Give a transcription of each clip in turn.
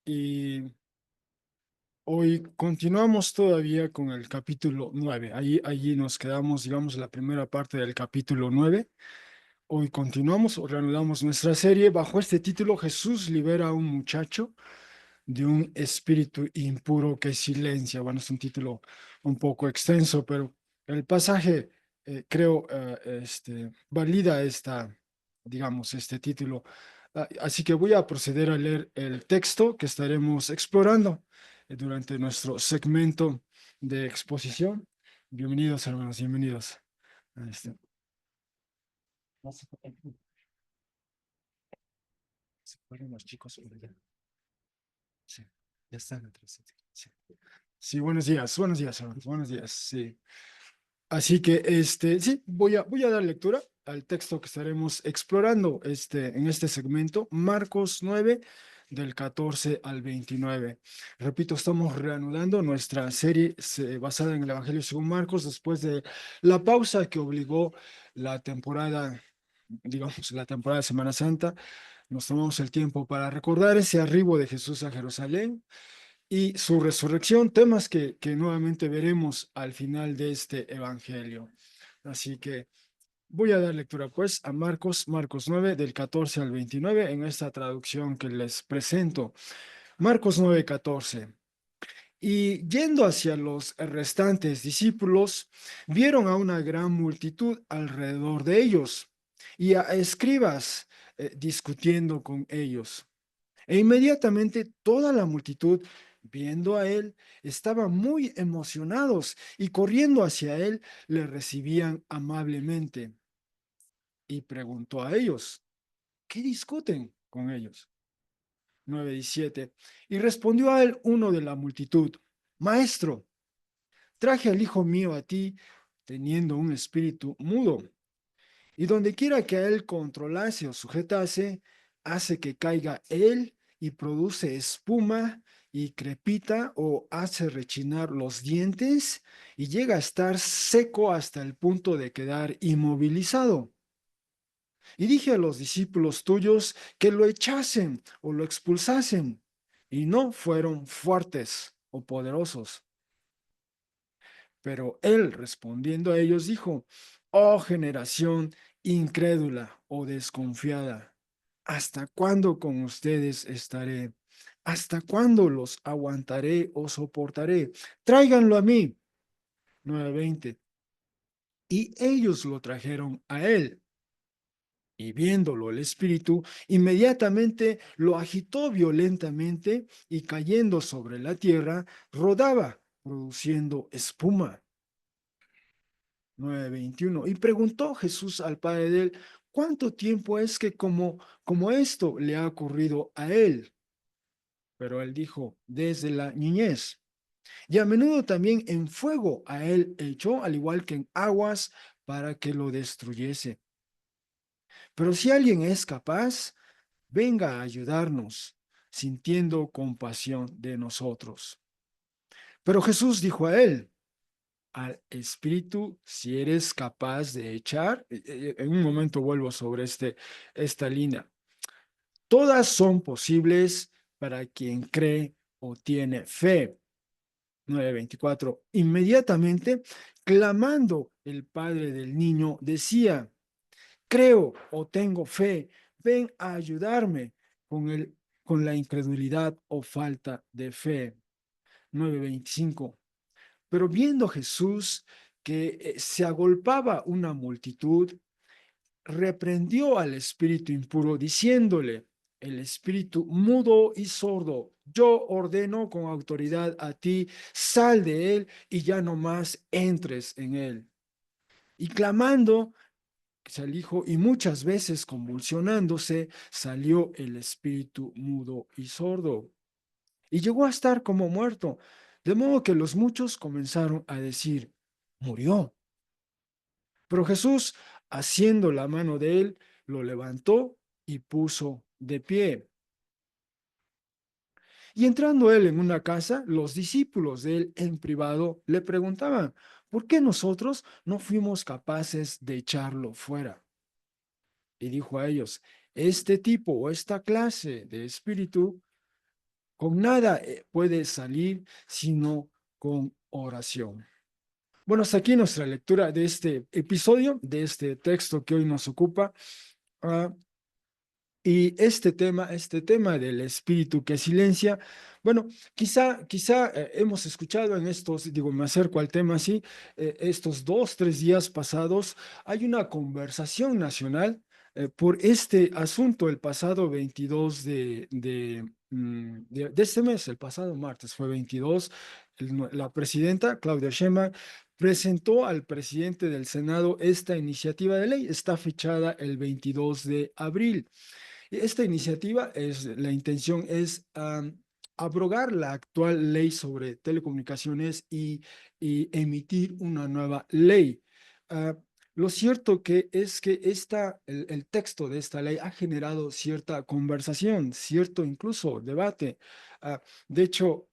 y hoy continuamos todavía con el capítulo 9. Allí nos quedamos, digamos, la primera parte del capítulo 9. Hoy continuamos o reanudamos nuestra serie bajo este título: Jesús libera a un muchacho de un espíritu impuro que silencia. Bueno, es un título un poco extenso, pero el pasaje creo valida digamos, este título. Así que voy a proceder a leer el texto que estaremos explorando durante nuestro segmento de exposición. Bienvenidos, hermanos, bienvenidos. a este- Se fueron los chicos por allá. Sí, ya están atrás. Sí. Sí, buenos días, hermanos, buenos días. Sí. Así que sí, voy a dar lectura al texto que estaremos explorando en este segmento, Marcos 9, del 14 al 29. Repito, estamos reanudando nuestra serie basada en el Evangelio según Marcos después de la pausa que obligó la temporada, digamos, la temporada de Semana Santa. Nos tomamos el tiempo para recordar ese arribo de Jesús a Jerusalén y su resurrección, temas que nuevamente veremos al final de este evangelio. Así que voy a dar lectura pues a Marcos 9 del 14 al 29 en esta traducción que les presento. Marcos 9, 14. Y yendo hacia los restantes discípulos, vieron a una gran multitud alrededor de ellos y a escribas discutiendo con ellos. E inmediatamente toda la multitud, viendo a él, estaba muy emocionados y corriendo hacia él, le recibían amablemente. Y preguntó a ellos, ¿qué discuten con ellos? 9:17. Y respondió a él uno de la multitud, Maestro, traje al hijo mío a ti, teniendo un espíritu mudo. Y donde quiera que a él controlase o sujetase, hace que caiga él y produce espuma y crepita o hace rechinar los dientes y llega a estar seco hasta el punto de quedar inmovilizado. Y dije a los discípulos tuyos que lo echasen o lo expulsasen, y no fueron fuertes o poderosos. Pero él respondiendo a ellos dijo, oh generación incrédula o desconfiada, ¿hasta cuándo con ustedes estaré? ¿Hasta cuándo los aguantaré o soportaré? Tráiganlo a mí. 9:20. Y ellos lo trajeron a él. Y viéndolo el espíritu, inmediatamente lo agitó violentamente y cayendo sobre la tierra, rodaba, produciendo espuma. 9:21. Y preguntó Jesús al padre de él, ¿cuánto tiempo es que como esto le ha ocurrido a él? Pero él dijo, desde la niñez. Y a menudo también en fuego a él echó, al igual que en aguas, para que lo destruyese. Pero si alguien es capaz, venga a ayudarnos, sintiendo compasión de nosotros. Pero Jesús dijo a él, al espíritu, si eres capaz de echar, en un momento vuelvo sobre esta línea, todas son posibles para quien cree o tiene fe. 9:24. Inmediatamente, clamando el padre del niño, decía, creo o tengo fe, ven a ayudarme con la incredulidad o falta de fe. 9:25. Pero viendo Jesús que se agolpaba una multitud, reprendió al espíritu impuro diciéndole, el espíritu mudo y sordo, yo ordeno con autoridad a ti, sal de él y ya no más entres en él. Y clamando, salió y muchas veces convulsionándose, salió el espíritu mudo y sordo. Y llegó a estar como muerto, de modo que los muchos comenzaron a decir, murió. Pero Jesús, haciendo la mano de él, lo levantó y puso de pie. Y entrando él en una casa, los discípulos de él en privado le preguntaban, ¿por qué nosotros no fuimos capaces de echarlo fuera? Y dijo a ellos, este tipo o esta clase de espíritu Con nada puede salir sino con oración. Bueno, hasta aquí nuestra lectura de este episodio, de este texto que hoy nos ocupa. Ah, y este tema del espíritu que silencia, bueno, quizá hemos escuchado en estos, digo, me acerco al tema así, estos 2, 3 días pasados, hay una conversación nacional por este asunto el pasado 22 de este mes, el pasado martes fue 22, la presidenta Claudia Sheinbaum presentó al presidente del Senado esta iniciativa de ley, está fechada el 22 de abril. Esta iniciativa la intención es abrogar la actual ley sobre telecomunicaciones y emitir una nueva ley. Ah, lo cierto que es que el texto de esta ley ha generado cierta conversación, cierto incluso debate. De hecho,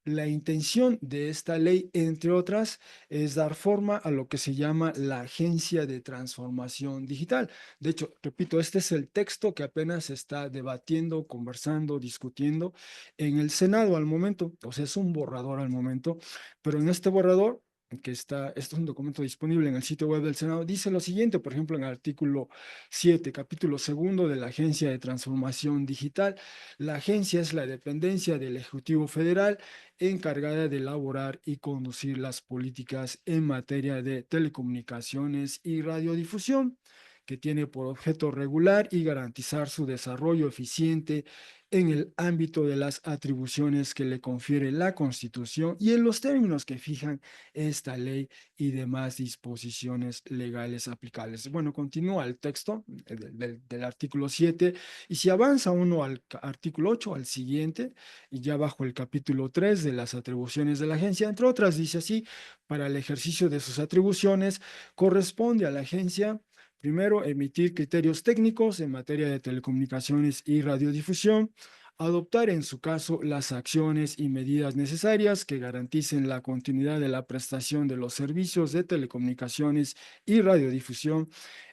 la intención de esta ley, entre otras, es dar forma a lo que se llama la Agencia de Transformación Digital. De hecho, repito, este es el texto que apenas se está debatiendo, conversando, discutiendo en el Senado al momento. O sea, es un borrador al momento, pero en este borrador este es un documento disponible en el sitio web del Senado, dice lo siguiente, por ejemplo, en el artículo 7, capítulo segundo de la Agencia de Transformación Digital. La agencia es la dependencia del Ejecutivo Federal encargada de elaborar y conducir las políticas en materia de telecomunicaciones y radiodifusión, que tiene por objeto regular y garantizar su desarrollo eficiente en el ámbito de las atribuciones que le confiere la Constitución y en los términos que fijan esta ley y demás disposiciones legales aplicables. Bueno, continúa el texto del artículo 7 y si avanza uno al artículo 8, al siguiente, y ya bajo el capítulo 3 de las atribuciones de la agencia, entre otras, dice así, para el ejercicio de sus atribuciones, corresponde a la agencia primero, emitir criterios técnicos en materia de telecomunicaciones y radiodifusión, adoptar en su caso las acciones y medidas necesarias que garanticen la continuidad de la prestación de los servicios de telecomunicaciones y radiodifusión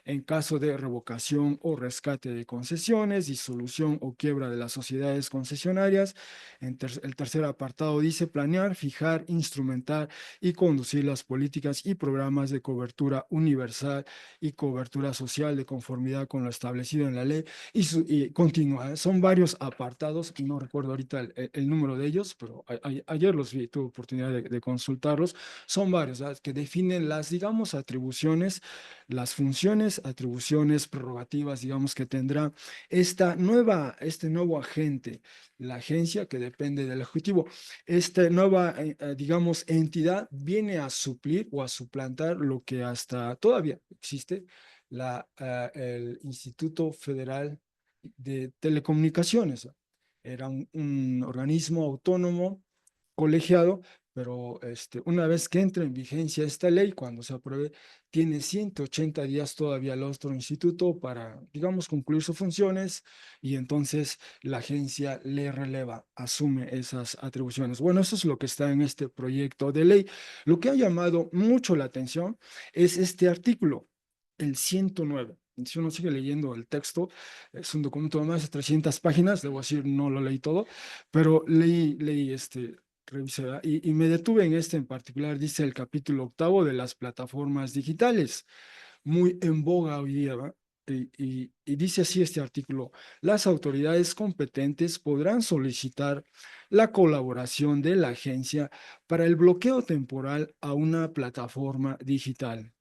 en caso de revocación o rescate de concesiones, disolución o quiebra de las sociedades concesionarias. El tercer apartado dice planear, fijar, instrumentar y conducir las políticas y programas de cobertura universal y cobertura social de conformidad con lo establecido en la ley y continúa. Son varios apartados, no recuerdo ahorita el número de ellos, pero ayer los vi, tuve oportunidad de consultarlos. Son varios, ¿sabes? Que definen las, digamos, atribuciones, las funciones, atribuciones, prerrogativas, digamos, que tendrá este nuevo agente, la agencia que depende del Ejecutivo. Esta nueva, digamos, entidad viene a suplir o a suplantar lo que hasta todavía existe, el Instituto Federal de Telecomunicaciones. Era un organismo autónomo, colegiado, pero una vez que entre en vigencia esta ley, cuando se apruebe, tiene 180 días todavía el otro instituto para, digamos, concluir sus funciones y entonces la agencia le releva, asume esas atribuciones. Bueno, eso es lo que está en este proyecto de ley. Lo que ha llamado mucho la atención es este artículo, el 109. Si uno sigue leyendo el texto, es un documento de más de 300 páginas, debo decir, no lo leí todo, pero leí revisé, ¿verdad? Y me detuve en este en particular, dice el capítulo octavo de las plataformas digitales, muy en boga hoy día, ¿va? Y dice así este artículo, las autoridades competentes podrán solicitar la colaboración de la agencia para el bloqueo temporal a una plataforma digital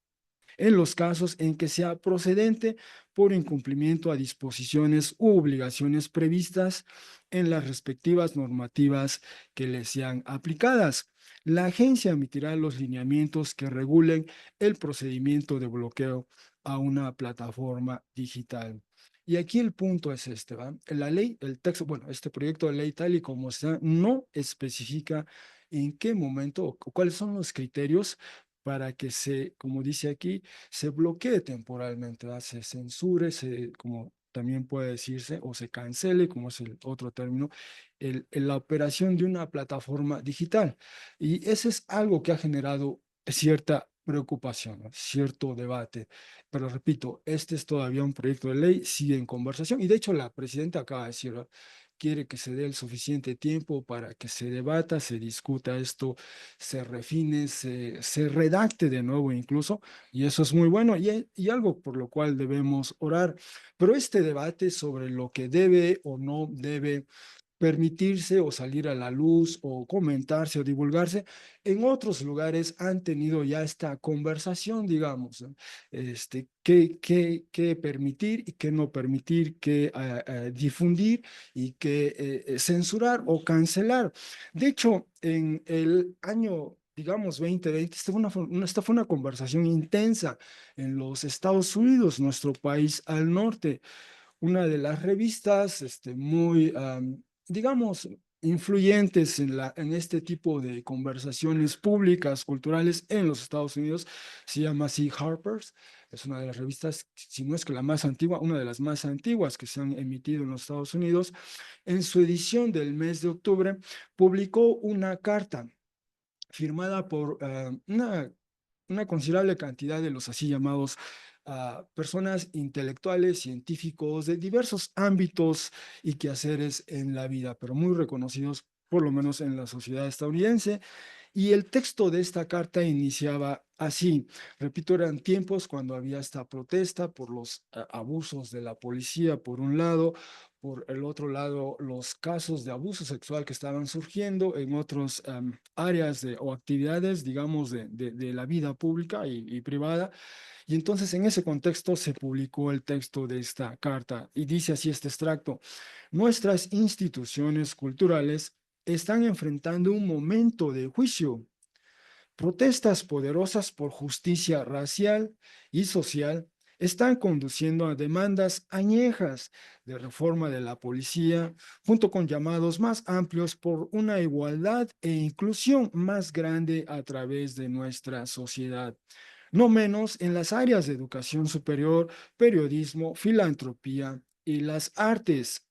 en los casos en que sea procedente por incumplimiento a disposiciones u obligaciones previstas en las respectivas normativas que le sean aplicadas. La agencia emitirá los lineamientos que regulen el procedimiento de bloqueo a una plataforma digital. Y aquí el punto es este, ¿va? La ley, el texto, bueno, este proyecto de ley tal y como está, no especifica en qué momento o cuáles son los criterios para que como dice aquí, se bloquee temporalmente, ¿verdad? Se censure, como también puede decirse, o se cancele, como es el otro término, la operación de una plataforma digital. Y ese es algo que ha generado cierta preocupación, ¿no? Cierto debate. Pero repito, este es todavía un proyecto de ley, sigue en conversación. Y de hecho, la presidenta acaba de decir, ¿verdad? quiere que se dé el suficiente tiempo para que se debata, se discuta esto, se refine, se redacte de nuevo incluso, y eso es muy bueno y algo por lo cual debemos orar. Pero este debate sobre lo que debe o no debe permitirse o salir a la luz o comentarse o divulgarse, en otros lugares han tenido ya esta conversación, digamos, ¿no? Qué permitir y qué no permitir, qué difundir y qué censurar o cancelar. De hecho, en el año, digamos, 2020, esta fue una conversación intensa en los Estados Unidos, nuestro país al norte. Una de las revistas muy, digamos, influyentes en este tipo de conversaciones públicas, culturales en los Estados Unidos, se llama así Harper's. Es una de las revistas, si no es que la más antigua, una de las más antiguas que se han emitido en los Estados Unidos. En su edición del mes de octubre, publicó una carta firmada por una considerable cantidad de los así llamados personas intelectuales, científicos de diversos ámbitos y quehaceres en la vida, pero muy reconocidos por lo menos en la sociedad estadounidense. Y el texto de esta carta iniciaba así. Repito, eran tiempos cuando había esta protesta por los abusos de la policía, por un lado, por el otro lado, los casos de abuso sexual que estaban surgiendo en otras áreas o actividades, digamos, de la vida pública y privada. Y entonces en ese contexto se publicó el texto de esta carta y dice así este extracto: nuestras instituciones culturales están enfrentando un momento de juicio. Protestas poderosas por justicia racial y social están conduciendo a demandas añejas de reforma de la policía, junto con llamados más amplios por una igualdad e inclusión más grande a través de nuestra sociedad, no menos en las áreas de educación superior, periodismo, filantropía y las artes.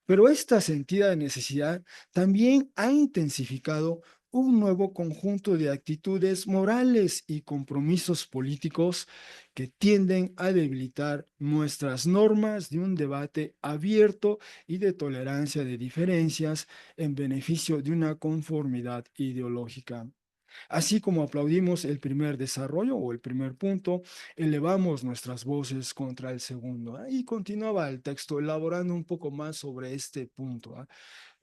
Pero esta sentida necesidad también ha intensificado un nuevo conjunto de actitudes morales y compromisos políticos que tienden a debilitar nuestras normas de un debate abierto y de tolerancia de diferencias en beneficio de una conformidad ideológica. Así como aplaudimos el primer desarrollo o el primer punto, elevamos nuestras voces contra el segundo. Y continuaba el texto elaborando un poco más sobre este punto.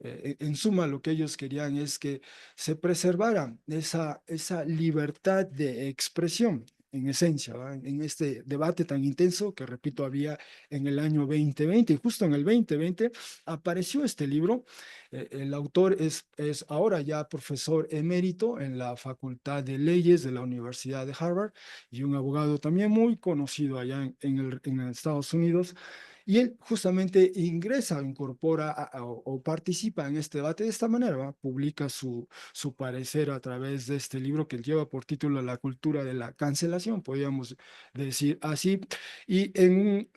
En suma, lo que ellos querían es que se preservara esa libertad de expresión, en esencia, ¿va? En este debate tan intenso que, repito, había en el año 2020. Y justo en el 2020 apareció este libro. El autor es ahora ya profesor emérito en la Facultad de Leyes de la Universidad de Harvard y un abogado también muy conocido allá en Estados Unidos. Y él justamente ingresa, incorpora o participa en este debate de esta manera, ¿va? Publica su parecer a través de este libro que lleva por título La cultura de la cancelación, podríamos decir así. Y en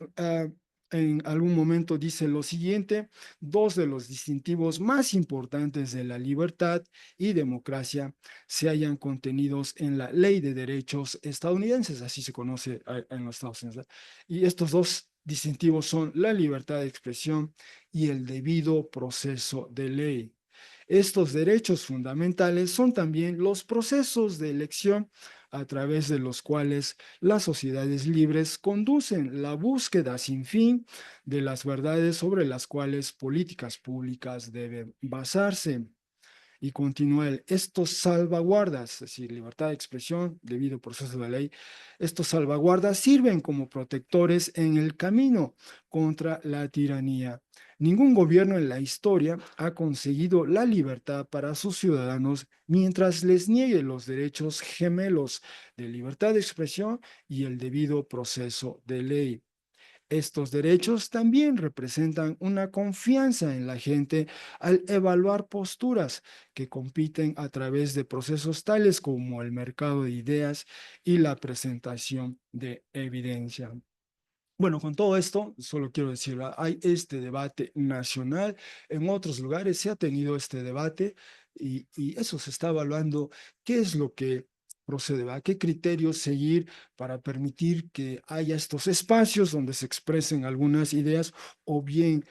algún momento dice lo siguiente: dos de los distintivos más importantes de la libertad y democracia se hallan contenidos en la Ley de Derechos estadounidenses, así se conoce en los Estados Unidos. Y estos dos distintivos son la libertad de expresión y el debido proceso de ley. Estos derechos fundamentales son también los procesos de elección a través de los cuales las sociedades libres conducen la búsqueda sin fin de las verdades sobre las cuales políticas públicas deben basarse. Y continúa él: estos salvaguardas, es decir, libertad de expresión, debido proceso de ley, estos salvaguardas sirven como protectores en el camino contra la tiranía. Ningún gobierno en la historia ha conseguido la libertad para sus ciudadanos mientras les niegue los derechos gemelos de libertad de expresión y el debido proceso de ley. Estos derechos también representan una confianza en la gente al evaluar posturas que compiten a través de procesos tales como el mercado de ideas y la presentación de evidencia. Bueno, con todo esto, solo quiero decir, ¿verdad? Hay este debate nacional, en otros lugares se ha tenido este debate y eso se está evaluando, qué es lo que procede, ¿verdad? ¿Qué criterios seguir para permitir que haya estos espacios donde se expresen algunas ideas o bien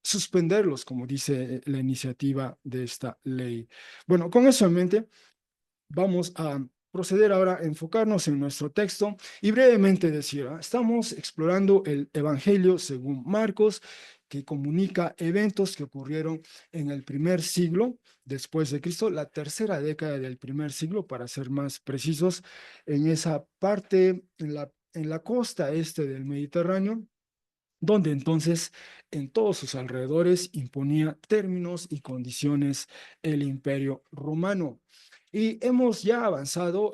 suspenderlos, como dice la iniciativa de esta ley. Bueno, con eso en mente, vamos a proceder ahora a enfocarnos en nuestro texto y brevemente decir, estamos explorando el Evangelio según Marcos, que comunica eventos que ocurrieron en el primer siglo después de Cristo, la tercera década del primer siglo, para ser más precisos, en esa parte, en la costa este del Mediterráneo, donde entonces en todos sus alrededores imponía términos y condiciones el Imperio Romano. Y hemos ya avanzado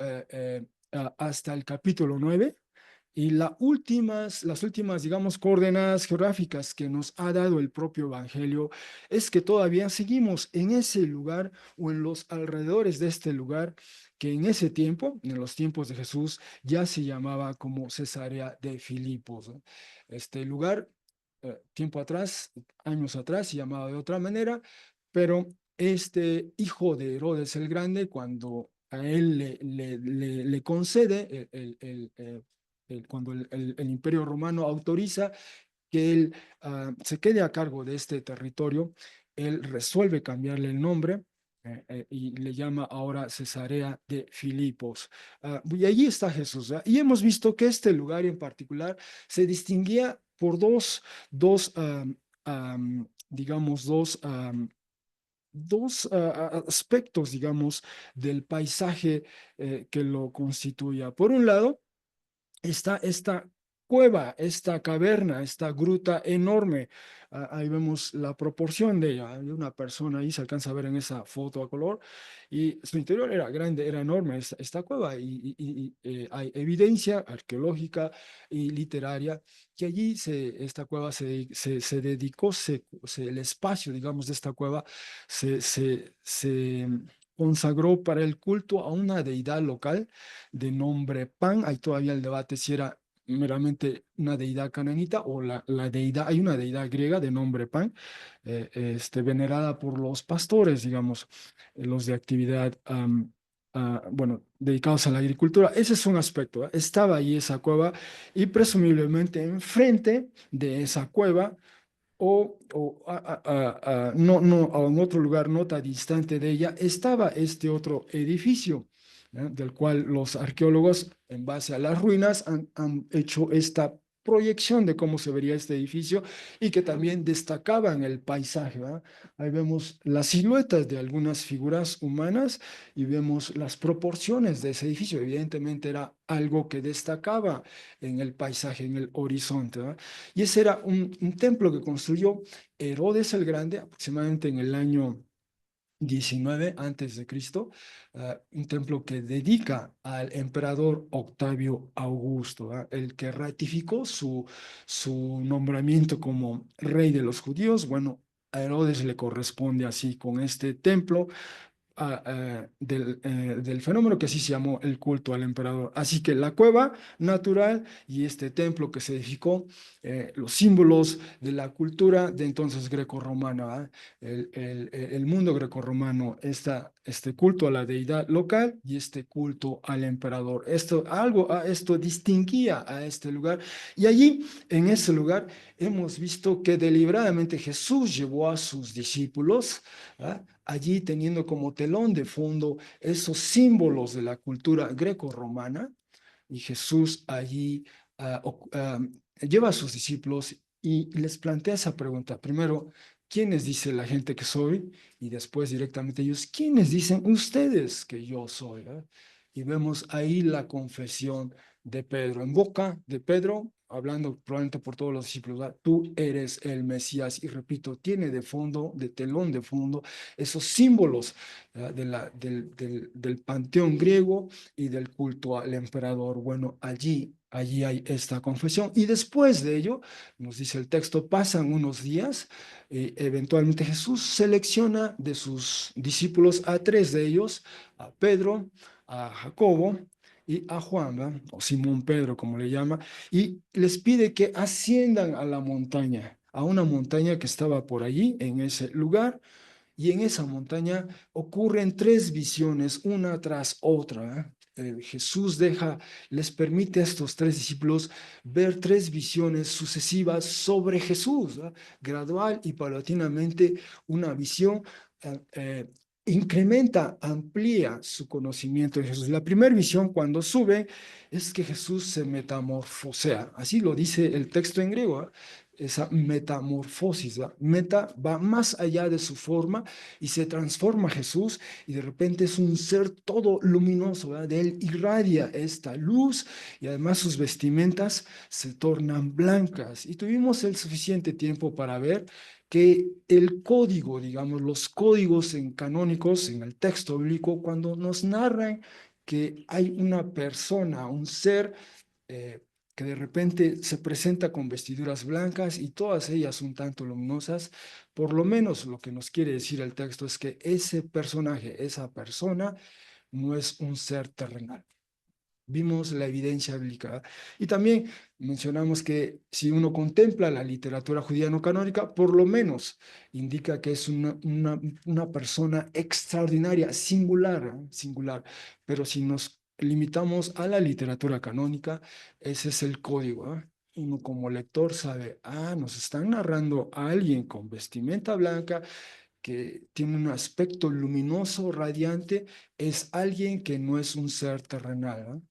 hasta el capítulo 9 y las últimas, digamos, coordenadas geográficas que nos ha dado el propio Evangelio es que todavía seguimos en ese lugar o en los alrededores de este lugar que en ese tiempo, en los tiempos de Jesús, ya se llamaba como Cesarea de Filipos, ¿no? Este lugar, tiempo atrás, años atrás, se llamaba de otra manera, pero este hijo de Herodes el Grande, cuando a él le concede cuando el Imperio Romano autoriza que él se quede a cargo de este territorio, él resuelve cambiarle el nombre y le llama ahora Cesarea de Filipos. Y allí está Jesús, ¿verdad? Y hemos visto que este lugar en particular se distinguía por dos digamos, dos aspectos, digamos, del paisaje que lo constituía. Por un lado, está esta cueva, esta caverna, esta gruta enorme. Ahí vemos la proporción de ella. Hay una persona ahí, se alcanza a ver en esa foto a color, y su interior era grande, era enorme esta cueva, y hay evidencia arqueológica y literaria que allí esta cueva se dedicó, el espacio, digamos, de esta cueva se consagró para el culto a una deidad local de nombre Pan. Hay todavía el debate si era meramente una deidad cananita o la deidad, hay una deidad griega de nombre Pan, venerada por los pastores, digamos, los de actividad, bueno, dedicados a la agricultura. Ese es un aspecto, ¿eh? Estaba ahí esa cueva y presumiblemente enfrente de esa cueva no, no, a en otro lugar no tan distante de ella, estaba este otro edificio, del cual los arqueólogos, en base a las ruinas, han hecho esta proyección de cómo se vería este edificio y que también destacaba en el paisaje, ¿verdad? Ahí vemos las siluetas de algunas figuras humanas y vemos las proporciones de ese edificio. Evidentemente era algo que destacaba en el paisaje, en el horizonte, ¿verdad? Y ese era un templo que construyó Herodes el Grande aproximadamente en el año 19 antes de Cristo, un templo que dedica al emperador Octavio Augusto, ¿verdad? El que ratificó su nombramiento como rey de los judíos. Bueno, a Herodes le corresponde así con este templo del fenómeno que así se llamó el culto al emperador. Así que la cueva natural y este templo que se edificó, los símbolos de la cultura de entonces grecorromana, el mundo grecorromano, este culto a la deidad local y este culto al emperador. Esto distinguía a este lugar. Y allí, en ese lugar, hemos visto que deliberadamente Jesús llevó a sus discípulos, ¿ah? Allí teniendo como telón de fondo esos símbolos de la cultura greco-romana, y Jesús allí lleva a sus discípulos y les plantea esa pregunta. Primero, ¿quiénes dice la gente que soy? Y después directamente ellos, ¿quiénes dicen ustedes que yo soy? Y vemos ahí la confesión de Pedro. En boca de Pedro, hablando probablemente por todos los discípulos, ¿verdad? Tú eres el Mesías. Y repito, tiene de fondo, de telón de fondo, esos símbolos del panteón griego y del culto al emperador. Bueno, allí hay esta confesión. Y después de ello, nos dice el texto, pasan unos días, eventualmente Jesús selecciona de sus discípulos a tres de ellos, a Pedro, a Jacobo y a Juan, ¿verdad? O Simón Pedro, como le llama, y les pide que asciendan a la montaña, a una montaña que estaba por allí, en ese lugar, y en esa montaña ocurren tres visiones, una tras otra, ¿eh? Jesús les permite a estos tres discípulos ver tres visiones sucesivas sobre Jesús, ¿verdad? Gradual y paulatinamente una visión incrementa, amplía su conocimiento de Jesús. La primera visión cuando sube es que Jesús se metamorfosea, así lo dice el texto en griego, ¿eh? Esa metamorfosis, ¿verdad? Meta va más allá de su forma y se transforma Jesús y de repente es un ser todo luminoso, ¿verdad? De él irradia esta luz y además sus vestimentas se tornan blancas. Y tuvimos el suficiente tiempo para ver que el código, digamos, los códigos canónicos en el texto bíblico, cuando nos narran que hay una persona, un ser, eh, que de repente se presenta con vestiduras blancas y todas ellas un tanto luminosas, por lo menos lo que nos quiere decir el texto es que ese personaje, esa persona, no es un ser terrenal. Vimos la evidencia bíblica. Y también mencionamos que si uno contempla la literatura judía no canónica, por lo menos indica que es una persona extraordinaria, singular, ¿eh? Singular. Pero si nos limitamos a la literatura canónica, ese es el código, ¿eh? Uno como lector sabe, nos están narrando a alguien con vestimenta blanca que tiene un aspecto luminoso, radiante, es alguien que no es un ser terrenal, ¿no?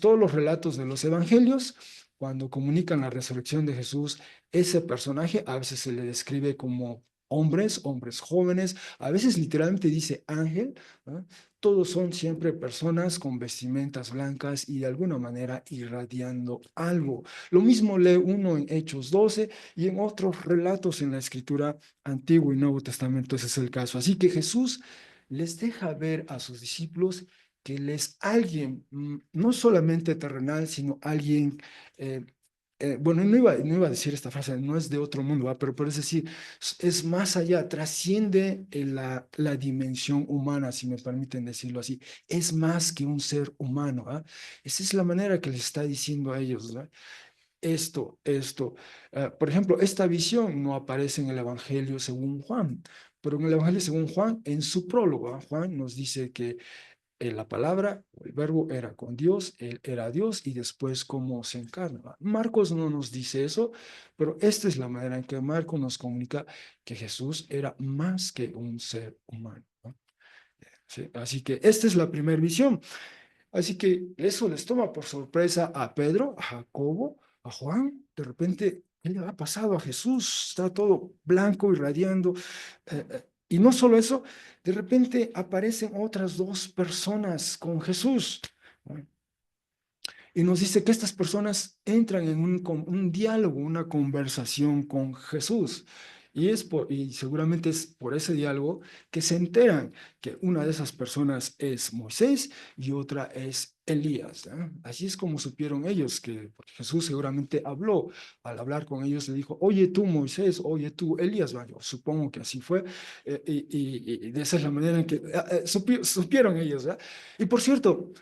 Todos los relatos de los evangelios, cuando comunican la resurrección de Jesús, ese personaje a veces se le describe como hombres jóvenes, a veces literalmente dice ángel, ¿no? Todos son siempre personas con vestimentas blancas y de alguna manera irradiando algo. Lo mismo lee uno en Hechos 12 y en otros relatos en la Escritura Antiguo y Nuevo Testamento, ese es el caso. Así que Jesús les deja ver a sus discípulos que él es alguien, no solamente terrenal, sino alguien, bueno, no iba a decir esta frase, no es de otro mundo, ¿va? Pero es decir, es más allá, trasciende la dimensión humana, si me permiten decirlo así, es más que un ser humano, ¿va? Esa es la manera que les está diciendo a ellos, ¿va? Por ejemplo, esta visión no aparece en el Evangelio según Juan, pero en el Evangelio según Juan, en su prólogo, Juan nos dice que la palabra, el verbo era con Dios, él era Dios y después cómo se encarna. Marcos no nos dice eso, pero esta es la manera en que Marcos nos comunica que Jesús era más que un ser humano, ¿no? Sí, así que esta es la primera visión. Así que eso les toma por sorpresa a Pedro, a Jacobo, a Juan. De repente, ¿qué le ha pasado a Jesús? Está todo blanco, irradiando. Y no solo eso, de repente aparecen otras dos personas con Jesús, ¿no? Y nos dice que estas personas entran en un diálogo, una conversación con Jesús. Y seguramente es por ese diálogo que se enteran que una de esas personas es Moisés y otra es Elías, ¿eh? Así es como supieron ellos que porque Jesús seguramente habló. Al hablar con ellos le dijo, oye tú Moisés, oye tú Elías. Bueno, yo supongo que así fue. Y de esa es la manera en que supieron ellos, ¿eh? Y por cierto,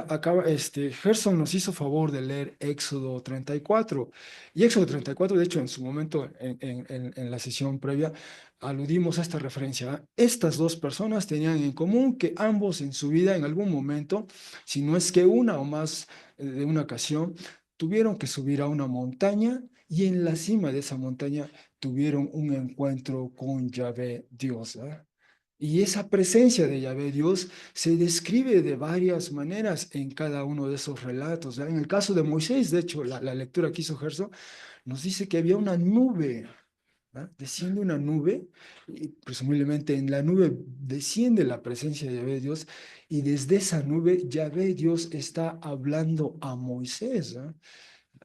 acaba, Gerson nos hizo favor de leer Éxodo 34. Y Éxodo 34, de hecho, en su momento, en la sesión previa, aludimos a esta referencia, ¿ah? Estas dos personas tenían en común que ambos en su vida, en algún momento, si no es que una o más de una ocasión, tuvieron que subir a una montaña y en la cima de esa montaña tuvieron un encuentro con Yahvé Dios, ¿ah? Y esa presencia de Yahvé Dios se describe de varias maneras en cada uno de esos relatos, ¿verdad? En el caso de Moisés, de hecho, la lectura que hizo Gerson nos dice que había una nube, ¿verdad? Desciende una nube, y presumiblemente en la nube desciende la presencia de Yahvé Dios, y desde esa nube Yahvé Dios está hablando a Moisés, ¿verdad?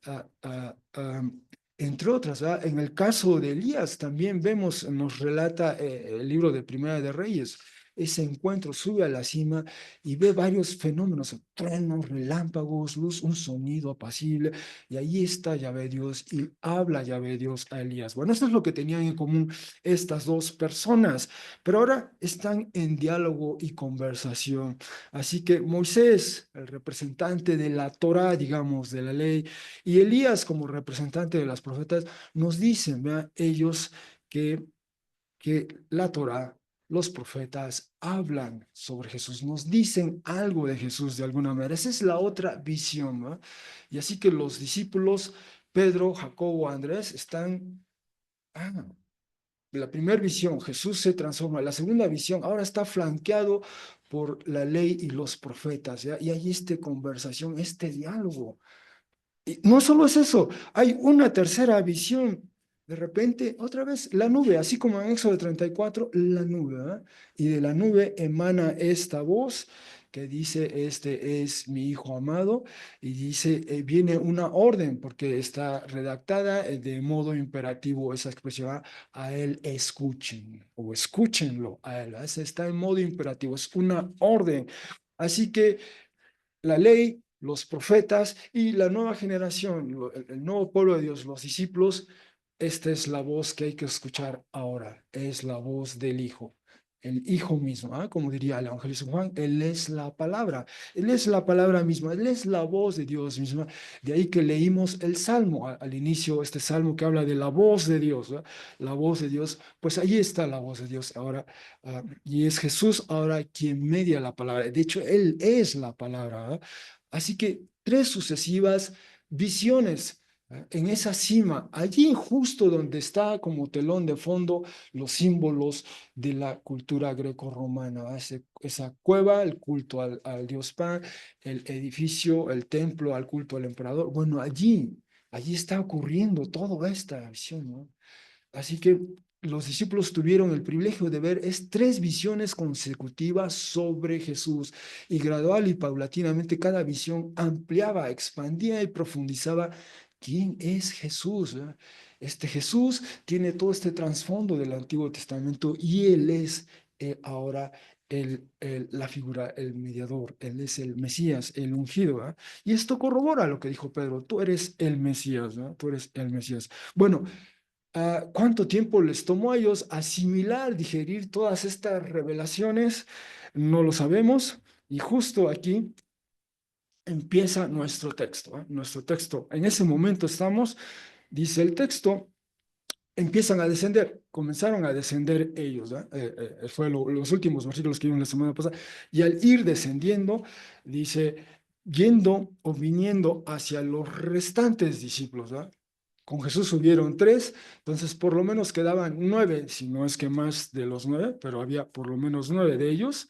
ah, ah, ah, Entre otras, ¿verdad? En el caso de Elías también vemos, nos relata el libro de Primera de Reyes, ese encuentro, sube a la cima y ve varios fenómenos, truenos, relámpagos, luz, un sonido apacible, y ahí está Yahvé Dios y habla Yahvé Dios a Elías. Bueno, esto es lo que tenían en común estas dos personas, pero ahora están en diálogo y conversación. Así que Moisés, el representante de la Torá, digamos, de la ley, y Elías, como representante de las profetas, nos dicen, ¿verdad? Ellos que la Torá los profetas hablan sobre Jesús, nos dicen algo de Jesús de alguna manera. Esa es la otra visión, ¿no? Y así que los discípulos, Pedro, Jacobo, Andrés, están, ah, la primera visión, Jesús se transforma. La segunda visión, ahora está flanqueado por la ley y los profetas, ¿ya? Y hay esta conversación, este diálogo. Y no solo es eso, hay una tercera visión. De repente, otra vez, la nube, así como en Éxodo 34, la nube, ¿verdad? Y de la nube emana esta voz que dice, este es mi hijo amado, y dice, viene una orden, porque está redactada de modo imperativo esa expresión, ¿verdad? A él escuchen, o escúchenlo a él, ¿verdad? Está en modo imperativo, es una orden. Así que la ley, los profetas y la nueva generación, el nuevo pueblo de Dios, los discípulos, esta es la voz que hay que escuchar ahora, es la voz del Hijo. El Hijo mismo, ¿ah? Como diría el evangelista Juan, Él es la palabra misma, Él es la voz de Dios misma. De ahí que leímos el Salmo al inicio, este Salmo que habla de la voz de Dios, ¿no? La voz de Dios, pues ahí está la voz de Dios ahora, y es Jesús ahora quien media la palabra. De hecho, Él es la palabra, ¿ah? Así que tres sucesivas visiones, ¿ah? En esa cima, allí justo donde está como telón de fondo los símbolos de la cultura grecorromana, ¿ah? Esa cueva, el culto al dios Pan, el edificio, el templo, al culto al emperador. Bueno, allí está ocurriendo toda esta visión, ¿no? Así que los discípulos tuvieron el privilegio de ver tres visiones consecutivas sobre Jesús y gradual y paulatinamente cada visión ampliaba, expandía y profundizaba quién es Jesús, ¿verdad? Este Jesús tiene todo este trasfondo del Antiguo Testamento y Él es ahora la figura, el mediador, Él es el Mesías, el ungido, ¿verdad? Y esto corrobora lo que dijo Pedro, tú eres el Mesías, ¿no? Tú eres el Mesías. Bueno, ¿cuánto tiempo les tomó a ellos asimilar, digerir todas estas revelaciones? No lo sabemos. Y justo aquí empieza nuestro texto, ¿eh? Nuestro texto. En ese momento estamos, dice el texto, empiezan a descender, comenzaron a descender ellos, ¿eh? Fue los últimos versículos que vimos la semana pasada. Y al ir descendiendo, dice, yendo o viniendo hacia los restantes discípulos, ¿eh? Con Jesús subieron tres, entonces por lo menos quedaban nueve, si no es que más de los nueve, pero había por lo menos nueve de ellos.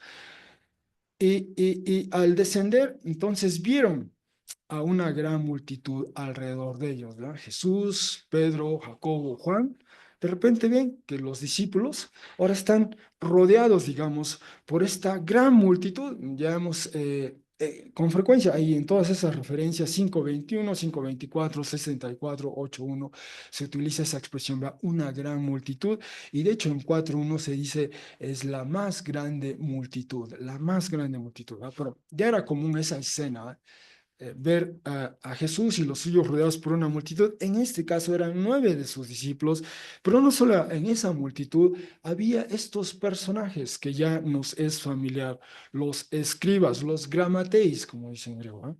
Y al descender, entonces vieron a una gran multitud alrededor de ellos, ¿verdad? Jesús, Pedro, Jacobo, Juan. De repente ven que los discípulos ahora están rodeados, digamos, por esta gran multitud. Ya hemos, con frecuencia, ahí en todas esas referencias, 5:21, 5:24, 64, 8:1, se utiliza esa expresión, ¿verdad? Una gran multitud. Y de hecho en 4:1 se dice, es la más grande multitud, la más grande multitud, ¿verdad? Pero ya era común esa escena, ¿verdad? Ver a Jesús y los suyos rodeados por una multitud. En este caso eran nueve de sus discípulos, pero no solo en esa multitud, había estos personajes que ya nos es familiar, los escribas, los gramateis, como dicen en griego, ¿eh?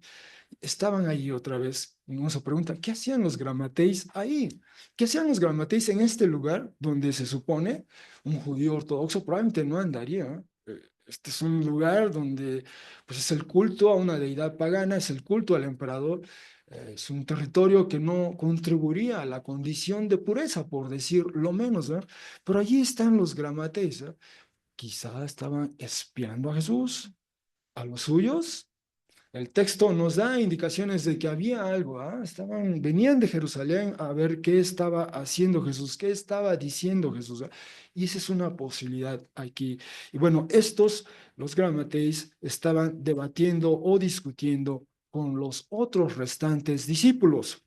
Estaban ahí otra vez. Y uno se pregunta, ¿qué hacían los gramateis ahí? ¿Qué hacían los gramateis en este lugar donde se supone un judío ortodoxo probablemente no andaría? Este es un lugar donde pues, es el culto a una deidad pagana, es el culto al emperador, es un territorio que no contribuiría a la condición de pureza, por decir lo menos, ¿verdad? Pero allí están los gramateis, ¿verdad? Quizá estaban espiando a Jesús, a los suyos. El texto nos da indicaciones de que había algo, ¿ah? Venían de Jerusalén a ver qué estaba haciendo Jesús, qué estaba diciendo Jesús, ¿ah? Y esa es una posibilidad aquí. Y bueno, los gramateis, estaban debatiendo o discutiendo con los otros restantes discípulos.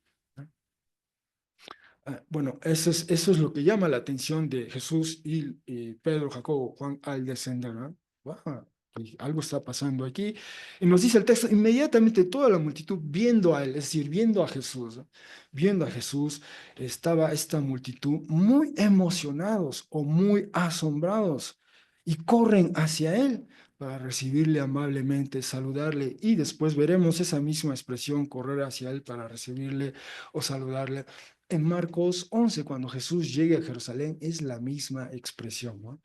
Bueno, eso es lo que llama la atención de Jesús y Pedro, Jacobo, Juan al descender, ¿no? Wow, y algo está pasando aquí. Y nos dice el texto, inmediatamente toda la multitud viendo a él, es decir, viendo a Jesús, ¿no? Viendo a Jesús, estaba esta multitud muy emocionados o muy asombrados y corren hacia él para recibirle amablemente, saludarle y después veremos esa misma expresión, correr hacia él para recibirle o saludarle en Marcos 11, cuando Jesús llega a Jerusalén, es la misma expresión, ¿no?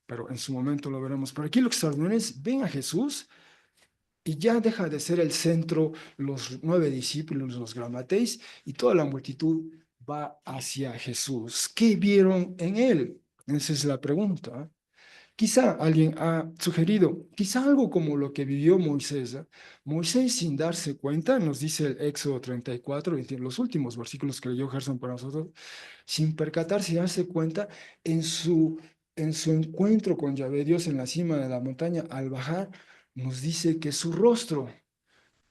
pero en su momento lo veremos. Pero aquí lo extraordinario es, ven a Jesús y ya deja de ser el centro los 9 discípulos, los gramateis, y toda la multitud va hacia Jesús. ¿Qué vieron en él? Esa es la pregunta. Quizá alguien ha sugerido, quizá algo como lo que vivió Moisés. Moisés, sin darse cuenta, nos dice el Éxodo 34, los últimos versículos que leyó Gerson para nosotros, sin percatarse y darse cuenta, en en su encuentro con Yahvé Dios en la cima de la montaña, al bajar, nos dice que su rostro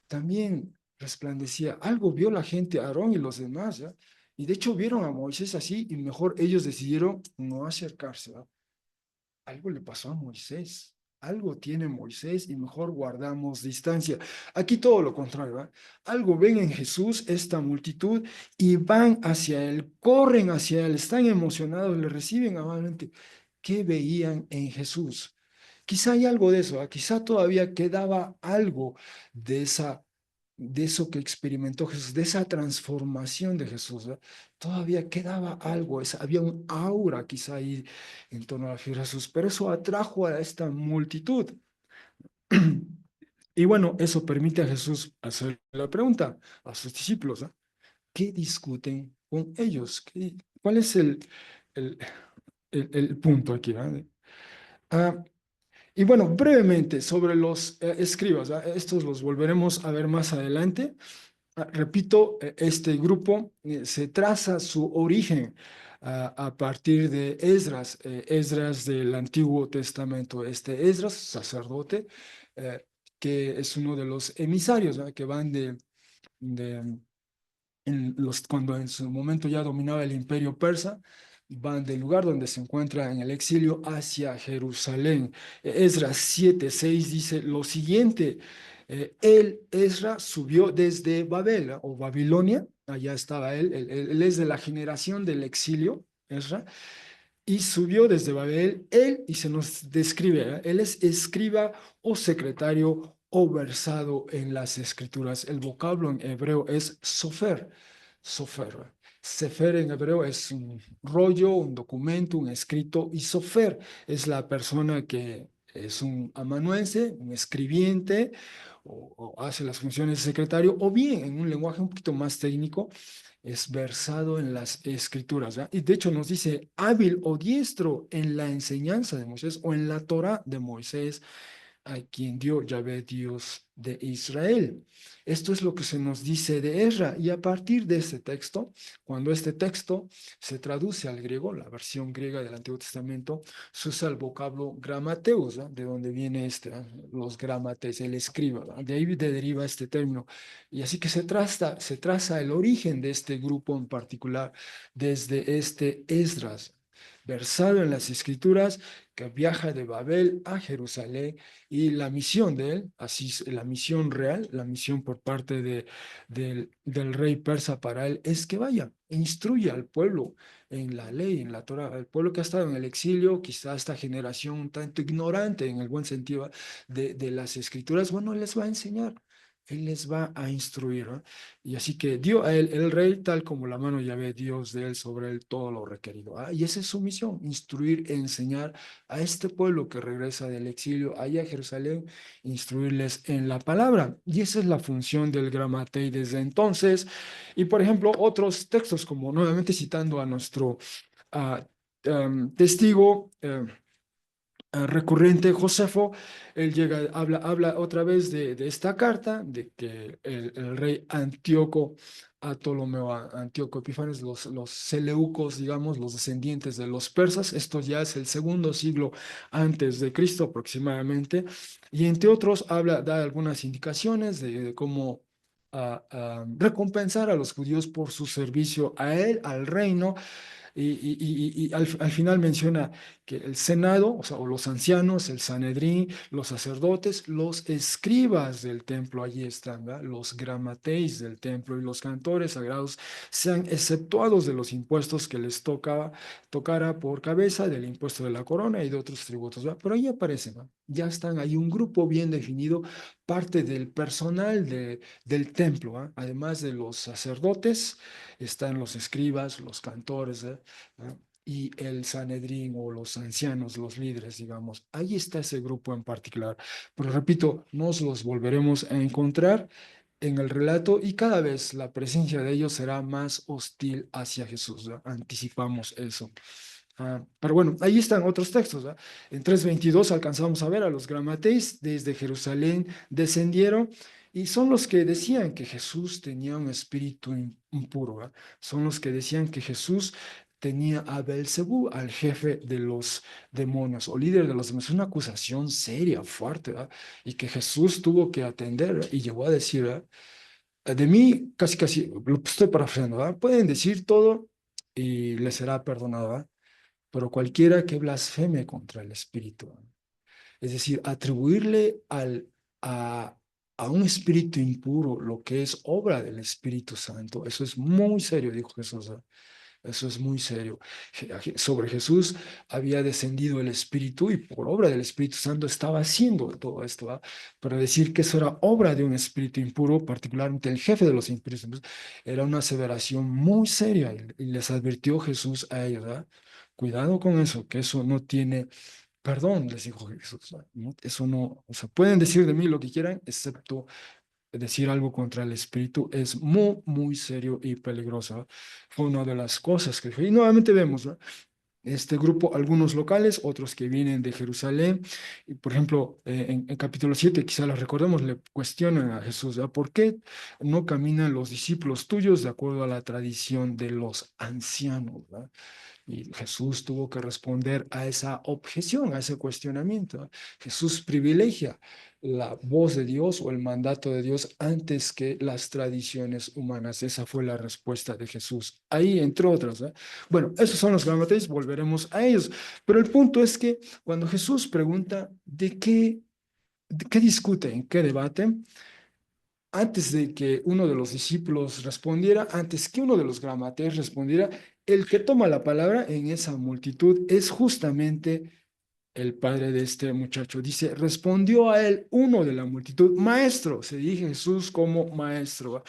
también resplandecía. Algo vio la gente, Aarón y los demás, ¿ya? Y de hecho vieron a Moisés así y mejor ellos decidieron no acercarse, ¿va? Algo le pasó a Moisés. Algo tiene Moisés y mejor guardamos distancia. Aquí todo lo contrario, ¿va? Algo ven en Jesús esta multitud y van hacia él, corren hacia él, están emocionados, le reciben amablemente. ¿Qué veían en Jesús? Quizá hay algo de eso, ¿ah? Quizá todavía quedaba algo de de eso que experimentó Jesús, de esa transformación de Jesús, ¿ah? Todavía quedaba algo, había un aura quizá ahí en torno a la figura de Jesús, pero eso atrajo a esta multitud. Y bueno, eso permite a Jesús hacer la pregunta a sus discípulos, ¿ah? ¿Qué discuten con ellos? ¿Cuál es el, el punto aquí? ¿Ah? Y bueno, brevemente sobre los escribas, ¿ah? Estos los volveremos a ver más adelante. Repito, este grupo se traza su origen a partir de Esdras, Esdras del Antiguo Testamento. Este Esdras, sacerdote, eh, que es uno de los emisarios, ¿ah? Que van de cuando en su momento ya dominaba el imperio persa, van del lugar donde se encuentra en el exilio hacia Jerusalén. Esdras 7:6 dice lo siguiente, él, Esdras, subió desde Babel o Babilonia, allá estaba él es de la generación del exilio, Esdras, y subió desde Babel, él, y se nos describe, él es escriba o secretario o versado en las escrituras. El vocablo en hebreo es sofer, sofer. Sefer en hebreo es un rollo, un documento, un escrito, y sofer es la persona que es un amanuense, un escribiente, o hace las funciones de secretario, o bien en un lenguaje un poquito más técnico, es versado en las escrituras, ¿verdad? Y de hecho nos dice hábil o diestro en la enseñanza de Moisés o en la Torá de Moisés, a quien dio Yahvé Dios de Israel. Esto es lo que se nos dice de Ezra. Y a partir de este texto, cuando este texto se traduce al griego, la versión griega del Antiguo Testamento, se usa el vocablo gramateus, ¿no? De donde viene los gramates, el escriba, ¿no? De ahí deriva este término. Y así que se traza el origen de este grupo en particular desde este Esdras, versado en las escrituras, que viaja de Babel a Jerusalén, y la misión de él, así la misión real, la misión por parte del rey persa para él, es que vaya, e instruya al pueblo en la ley, en la Torah, al pueblo que ha estado en el exilio, quizá esta generación un tanto ignorante en el buen sentido de las escrituras, bueno, él les va a enseñar. Él les va a instruir, ¿no? Y así que dio a él, el rey, tal como la mano ya ve Dios de él sobre él todo lo requerido. ¿Ah? Y esa es su misión, instruir, enseñar a este pueblo que regresa del exilio allá a Jerusalén, instruirles en la palabra. Y esa es la función del gramatei desde entonces. Y por ejemplo, otros textos, como nuevamente citando a nuestro uh, testigo, recurrente, Josefo, él llega, habla otra vez de esta carta, de que el rey Antíoco, a Ptolomeo, a Antíoco Epífanes, los seleucos, digamos, los descendientes de los persas, esto ya es el segundo siglo antes de Cristo aproximadamente, y entre otros da algunas indicaciones de cómo recompensar a los judíos por su servicio a él, al reino, y al final menciona que el Senado, o sea, o los ancianos, el Sanedrín, los sacerdotes, los escribas del templo, allí están, ¿verdad? Los gramateis del templo y los cantores sagrados sean exceptuados de los impuestos que les tocara por cabeza, del impuesto de la corona y de otros tributos, ¿verdad? Pero ahí aparecen, ¿verdad? Ya están ahí un grupo bien definido, parte del personal del templo, ¿verdad? Además de los sacerdotes, están los escribas, los cantores, ¿verdad? y el Sanedrín o los ancianos, los líderes, digamos. Ahí está ese grupo en particular. Pero repito, nos los volveremos a encontrar en el relato y cada vez la presencia de ellos será más hostil hacia Jesús, ¿verdad? Anticipamos eso. Pero bueno, ahí están otros textos, ¿verdad? En 3:22 alcanzamos a ver a los gramateis desde Jerusalén descendieron y son los que decían que Jesús tenía un espíritu impuro, ¿verdad? Son los que decían que Jesús tenía a Belcebú, al jefe de los demonios o líder de los demonios. Es una acusación seria, fuerte, ¿verdad? Y que Jesús tuvo que atender, ¿verdad? Y llegó a decir, ¿verdad? De mí, casi, casi, lo estoy parafraseando, ¿verdad? Pueden decir todo y les será perdonado, ¿verdad? Pero cualquiera que blasfeme contra el Espíritu, es decir, atribuirle a, a un espíritu impuro lo que es obra del Espíritu Santo, eso es muy serio, dijo Jesús. Eso es muy serio. Sobre Jesús había descendido el Espíritu y por obra del Espíritu Santo estaba haciendo todo esto, ¿va? Pero decir que eso era obra de un espíritu impuro, particularmente el jefe de los espíritus impuros, era una aseveración muy seria y les advirtió Jesús a ellos, ¿va? Cuidado con eso, que eso no tiene perdón, les dijo Jesús. ¿No? Eso no, o sea, pueden decir de mí lo que quieran, excepto decir algo contra el espíritu es muy, muy serio y peligroso. Fue una de las cosas que dijo. Y nuevamente vemos, ¿no? Este grupo, algunos locales, otros que vienen de Jerusalén. Y, por ejemplo, en capítulo 7 quizá los recordemos, le cuestionan a Jesús, ¿verdad? ¿Por qué no caminan los discípulos tuyos de acuerdo a la tradición de los ancianos? ¿Verdad? Y Jesús tuvo que responder a esa objeción, a ese cuestionamiento. Jesús privilegia la voz de Dios o el mandato de Dios antes que las tradiciones humanas. Esa fue la respuesta de Jesús. Ahí, entre otras. ¿Eh? Bueno, esos son los gramates, volveremos a ellos. Pero el punto es que cuando Jesús pregunta de qué discuten, qué debaten, antes de que uno de los discípulos respondiera, antes que uno de los gramateos respondiera, el que toma la palabra en esa multitud es justamente el padre de este muchacho. Dice, respondió a él uno de la multitud, maestro, se dirige Jesús como maestro.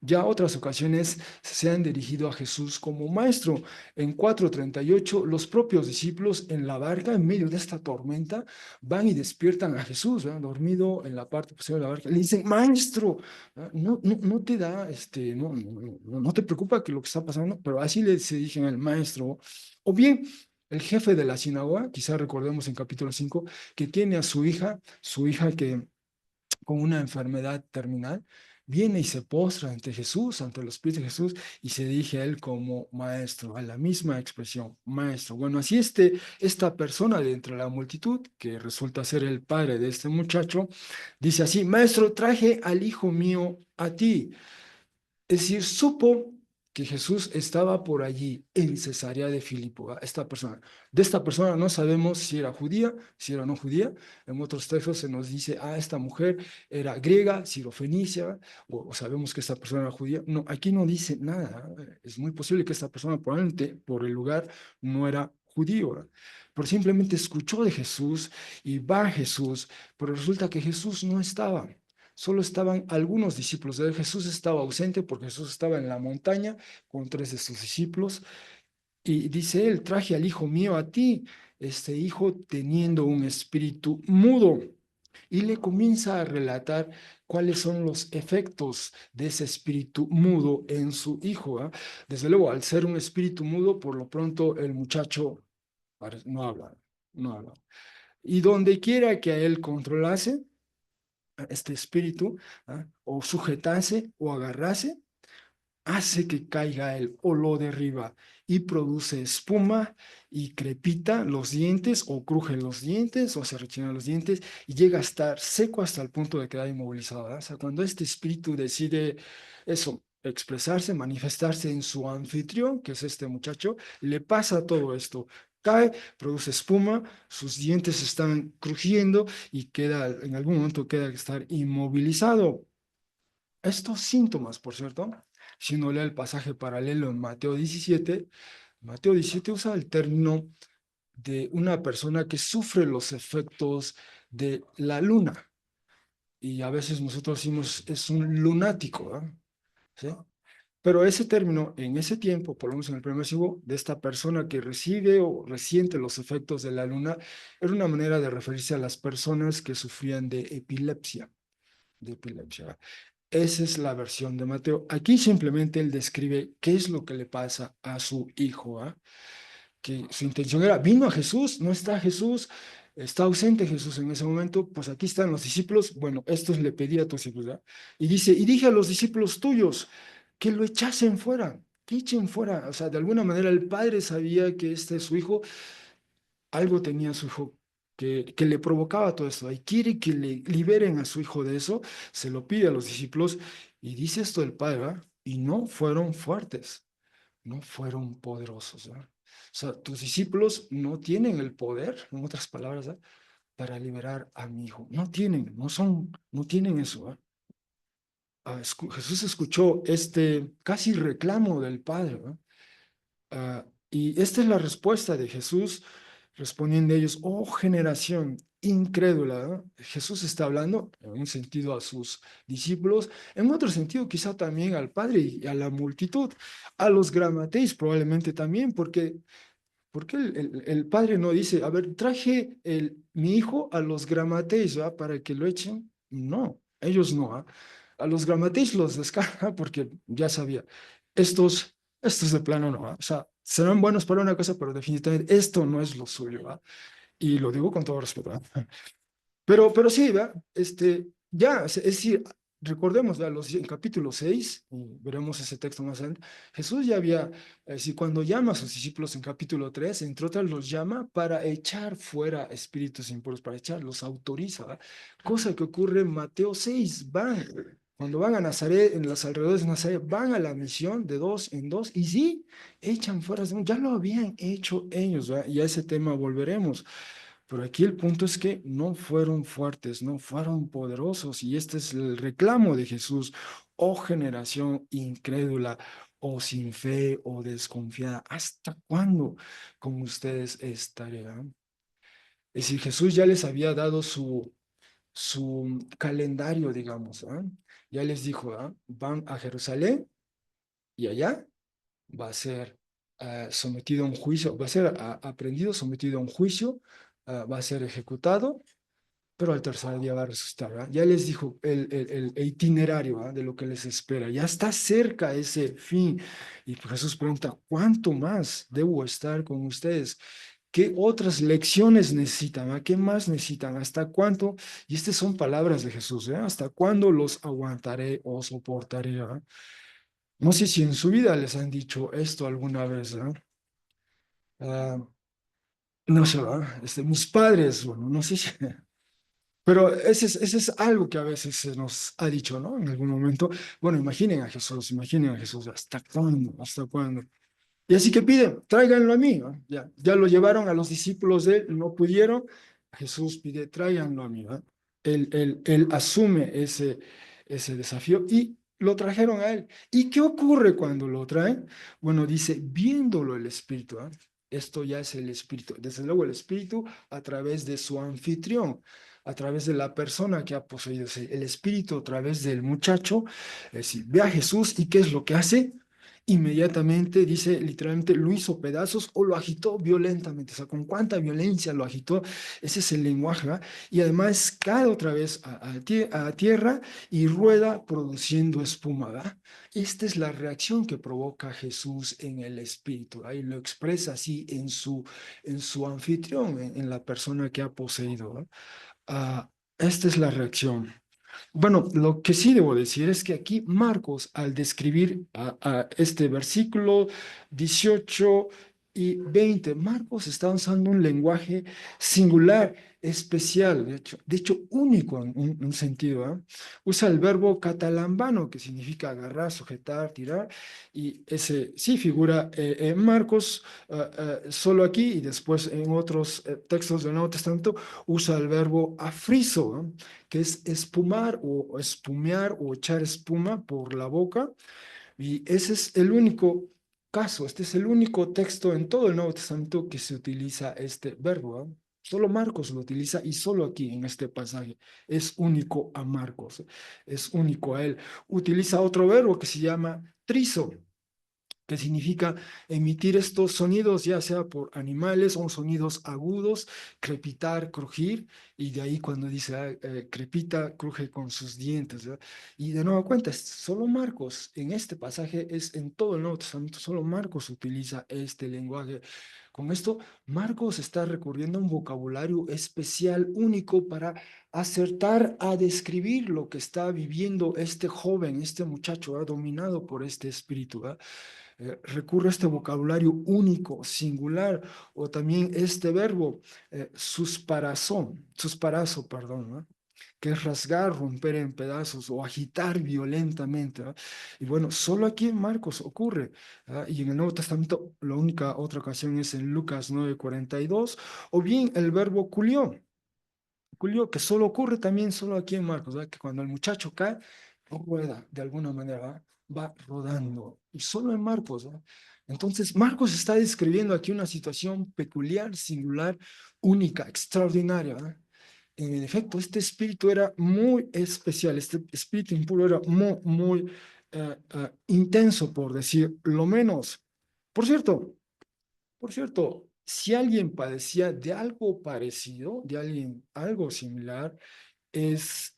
Ya otras ocasiones se han dirigido a Jesús como maestro. En 4:38, los propios discípulos en la barca, en medio de esta tormenta, van y despiertan a Jesús, ¿verdad? Dormido en la parte posterior de la barca. Le dicen, maestro, no te da, no te preocupa que lo que está pasando, pero así le se dicen al maestro. O bien, el jefe de la sinagoga, quizá recordemos en capítulo 5 que tiene a su hija que con una enfermedad terminal, viene y se postra ante Jesús, ante los pies de Jesús, y se dirige a él como maestro, a la misma expresión, maestro. Bueno, así esta persona de entre la multitud, que resulta ser el padre de este muchacho, dice así, maestro, traje al hijo mío a ti. Es decir, supo que Jesús estaba por allí en Cesarea de Filipo, ¿va? Esta persona. De esta persona no sabemos si era judía, si era no judía. En otros textos se nos dice, esta mujer era griega, sirofenicia, o sabemos que esta persona era judía. No, aquí no dice nada. Es muy posible que esta persona probablemente por el lugar no era judío, ¿va? Pero simplemente escuchó de Jesús y va a Jesús, pero resulta que Jesús no estaba. Solo estaban algunos discípulos de él. Jesús estaba ausente porque Jesús estaba en la montaña con 3 de sus discípulos. Y dice él, traje al hijo mío a ti, este hijo teniendo un espíritu mudo. Y le comienza a relatar cuáles son los efectos de ese espíritu mudo en su hijo. ¿Eh? Desde luego, al ser un espíritu mudo, por lo pronto el muchacho no habla, no habla. Y donde quiera que a él controlase, este espíritu, o sujetase o agarrase, hace que caiga él o lo derriba y produce espuma y crepita los dientes o cruje los dientes o se rechinan los dientes y llega a estar seco hasta el punto de quedar inmovilizado. ¿Verdad? O sea, cuando este espíritu decide eso, expresarse, manifestarse en su anfitrión, que es este muchacho, le pasa todo esto. Cae, produce espuma, sus dientes están crujiendo y queda, en algún momento queda estar inmovilizado. Estos síntomas, por cierto, si uno lee el pasaje paralelo en Mateo 17 usa el término de una persona que sufre los efectos de la luna. Y a veces nosotros decimos es un lunático, ¿eh? ¿Sí? Pero ese término, en ese tiempo, por lo menos en el primer siglo, de esta persona que recibe o resiente los efectos de la luna, era una manera de referirse a las personas que sufrían de epilepsia. De epilepsia. Esa es la versión de Mateo. Aquí simplemente él describe qué es lo que le pasa a su hijo, ¿ah? Que su intención era, vino a Jesús, no está Jesús, está ausente Jesús en ese momento, pues aquí están los discípulos, bueno, esto le pedí a tus discípulos, ¿verdad? Y dice, y dije a los discípulos tuyos que lo echasen fuera, que echen fuera, o sea, de alguna manera el padre sabía que este su hijo, algo tenía su hijo que le provocaba todo esto, y quiere que le liberen a su hijo de eso, se lo pide a los discípulos, y dice esto el padre, ¿verdad? Y no fueron fuertes, no fueron poderosos, ¿verdad? O sea, tus discípulos no tienen el poder, en otras palabras, ¿verdad? Para liberar a mi hijo. No tienen, no tienen eso, ¿verdad? Jesús escuchó este casi reclamo del Padre, ¿verdad? Y esta es la respuesta de Jesús, respondiendo a ellos, oh generación incrédula, ¿verdad? Jesús está hablando en un sentido a sus discípulos, en otro sentido quizá también al Padre y a la multitud, a los gramateis probablemente también, porque el padre no dice, a ver, traje mi hijo a los gramateis, ¿va? Para que lo echen. No, ellos no, ¿ah? A los gramateis los descarga porque ya sabía, estos de plano no, ¿ah? O sea, serán buenos para una cosa, pero definitivamente esto no es lo suyo, ¿va? Y lo digo con todo respeto, ¿ah? Pero sí, ¿verdad? Ya, es decir, recordemos, ¿verdad? En capítulo 6 y veremos ese texto más adelante, Jesús ya había, es decir, cuando llama a sus discípulos en capítulo 3 entre otras los llama para echar fuera espíritus impuros, para echar, los autoriza, ¿verdad? Cosa que ocurre en Mateo 6 cuando van a Nazaret, en los alrededores de Nazaret, van a la misión de dos en dos, y sí, echan fuera, ya lo habían hecho ellos, ¿verdad? Y a ese tema volveremos. Pero aquí el punto es que no fueron fuertes, no fueron poderosos, y este es el reclamo de Jesús. Oh generación incrédula, o sin fe, o desconfiada, ¿hasta cuándo con ustedes estaré? Es decir, Jesús ya les había dado su calendario, digamos, ¿ah? Ya les dijo, ¿ah? Van a Jerusalén y allá va a ser sometido a un juicio, va a ser aprendido, sometido a un juicio, va a ser ejecutado, pero al tercer día va a resucitar, ¿verdad? Ya les dijo el itinerario, ¿verdad? De lo que les espera. Ya está cerca ese fin. Y Jesús pregunta, ¿cuánto más debo estar con ustedes? ¿Qué otras lecciones necesitan? ¿A qué más necesitan? ¿Hasta cuánto? Y estas son palabras de Jesús, ¿eh? ¿Hasta cuándo los aguantaré o soportaré? ¿Verdad? No sé si en su vida les han dicho esto alguna vez, ¿verdad? Ah, no sé, ¿verdad? Mis padres, bueno, no sé si... Pero ese es algo que a veces se nos ha dicho, ¿no? En algún momento. Bueno, imaginen a Jesús, ¿hasta cuándo? ¿Hasta cuándo? Y así que piden, tráiganlo a mí, ¿no? Ya lo llevaron a los discípulos de él, no pudieron. Jesús pide, tráiganlo a mí, ¿no? Él asume ese desafío y lo trajeron a él. ¿Y qué ocurre cuando lo traen? Bueno, dice, viéndolo el Espíritu, ¿ah? Esto ya es el Espíritu. Desde luego el Espíritu a través de su anfitrión, a través de la persona que ha poseído. El Espíritu a través del muchacho, es decir, ve a Jesús y ¿qué es lo que hace? Inmediatamente, dice literalmente, lo hizo pedazos o lo agitó violentamente. O sea, con cuánta violencia lo agitó, ese es el lenguaje, ¿verdad? Y además cae otra vez a tierra y rueda produciendo espuma, ¿verdad? Esta es la reacción que provoca Jesús en el espíritu. Ahí lo expresa así en su anfitrión, en la persona que ha poseído, ¿verdad? Esta es la reacción. Bueno, lo que sí debo decir es que aquí Marcos, al describir a este versículo 18 y 20, Marcos está usando un lenguaje singular, especial, de hecho único en un sentido, ¿eh? Usa el verbo catalambano, que significa agarrar, sujetar, tirar, y ese sí figura en Marcos solo aquí y después en otros textos del Nuevo Testamento usa el verbo afriso, ¿eh? Que es espumar o espumear o echar espuma por la boca. Y ese es el único caso, este es el único texto en todo el Nuevo Testamento que se utiliza este verbo, ¿eh? Solo Marcos lo utiliza y solo aquí en este pasaje. Es único a Marcos, es único a él. Utiliza otro verbo que se llama trizo, que significa emitir estos sonidos, ya sea por animales o sonidos agudos, crepitar, crujir, y de ahí cuando dice crepita, cruje con sus dientes, ¿verdad? Y de nueva cuenta, es solo Marcos, en este pasaje, es en todo el Nuevo Testamento, solo Marcos utiliza este lenguaje. Con esto, Marcos está recurriendo a un vocabulario especial, único, para acertar a describir lo que está viviendo este joven, este muchacho, dominado por este espíritu. Recurre a este vocabulario único, singular, o también este verbo, susparazo, perdón, ¿no? Que es rasgar, romper en pedazos o agitar violentamente, ¿no? Y bueno, solo aquí en Marcos ocurre, ¿ah? Y en el Nuevo Testamento la única otra ocasión es en Lucas 9:42, o bien el verbo culió, que solo ocurre también solo aquí en Marcos, ¿verdad? Que cuando el muchacho cae, rueda de alguna manera, ¿verdad? Va rodando, y solo en Marcos, ¿verdad? Entonces, Marcos está describiendo aquí una situación peculiar, singular, única, extraordinaria, ¿verdad? En efecto, este espíritu era muy especial, este espíritu impuro era muy, muy intenso, por decir lo menos. Por cierto, si alguien padecía de algo parecido, de alguien algo similar, es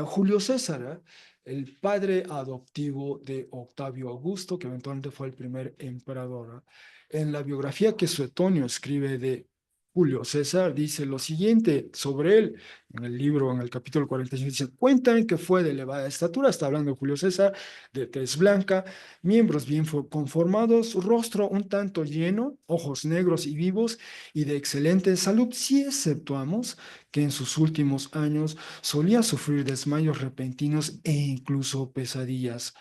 Julio César, el padre adoptivo de Octavio Augusto, que eventualmente fue el primer emperador. En la biografía que Suetonio escribe de Julio César, dice lo siguiente sobre él, en el libro, en el capítulo 45, dice, cuentan que fue de elevada estatura, está hablando de Julio César, de tez blanca, miembros bien conformados, rostro un tanto lleno, ojos negros y vivos, y de excelente salud, si exceptuamos que en sus últimos años solía sufrir desmayos repentinos e incluso pesadillas.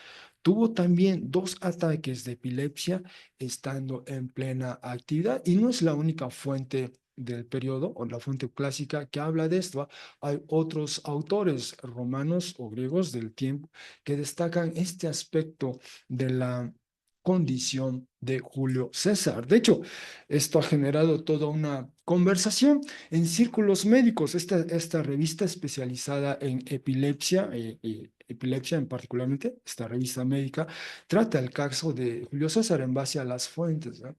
Tuvo también 2 ataques de epilepsia estando en plena actividad, y no es la única fuente del periodo o la fuente clásica que habla de esto. Hay otros autores romanos o griegos del tiempo que destacan este aspecto de la condición de Julio César. De hecho, esto ha generado toda una conversación en círculos médicos. Esta revista especializada en epilepsia, epilepsia en particularmente, esta revista médica, trata el caso de Julio César en base a las fuentes, ¿no?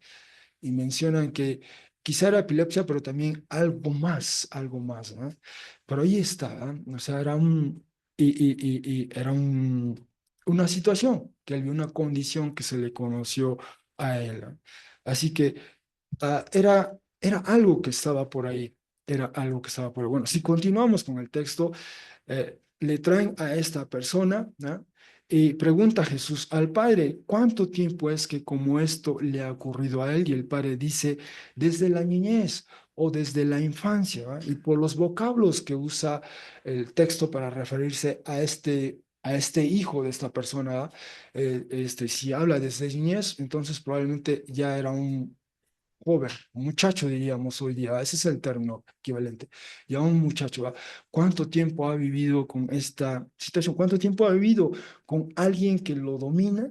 Y mencionan que quizá era epilepsia, pero también algo más, ¿no? Pero ahí está, ¿no? O sea, era una situación, que había una condición que se le conoció a él, ¿no? Así que era algo que estaba por ahí, era algo que estaba por ahí. Bueno, si continuamos con el texto, le traen a esta persona, ¿no? Y pregunta a Jesús al Padre, ¿cuánto tiempo es que como esto le ha ocurrido a él? Y el Padre dice, desde la niñez o desde la infancia, ¿va? Y por los vocablos que usa el texto para referirse a este hijo de esta persona, ¿va? Si habla desde niñez, entonces probablemente ya era un joven, un muchacho diríamos hoy día, ese es el término equivalente, y a un muchacho, ¿va? ¿Cuánto tiempo ha vivido con esta situación? ¿Cuánto tiempo ha vivido con alguien que lo domina?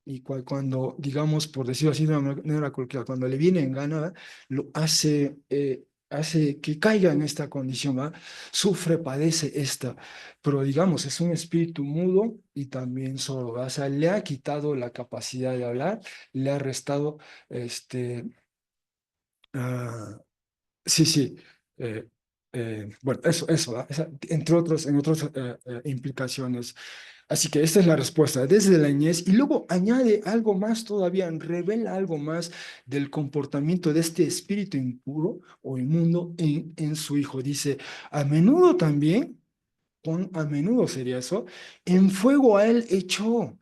Y cuando, digamos, por decirlo así de una manera coloquial, cuando le viene en gana, ¿va? Lo hace que caiga en esta condición, ¿va? Sufre, padece esta, pero digamos, es un espíritu mudo y también sordo, ¿va? O sea, le ha quitado la capacidad de hablar, le ha restado este, Ah, sí, sí. eh, bueno, eso, ¿va? Entre otros, en otras implicaciones. Así que esta es la respuesta desde la niñez, y luego añade algo más todavía, revela algo más del comportamiento de este espíritu impuro o inmundo en su hijo. Dice, a menudo también, a menudo sería eso, en fuego a él echó.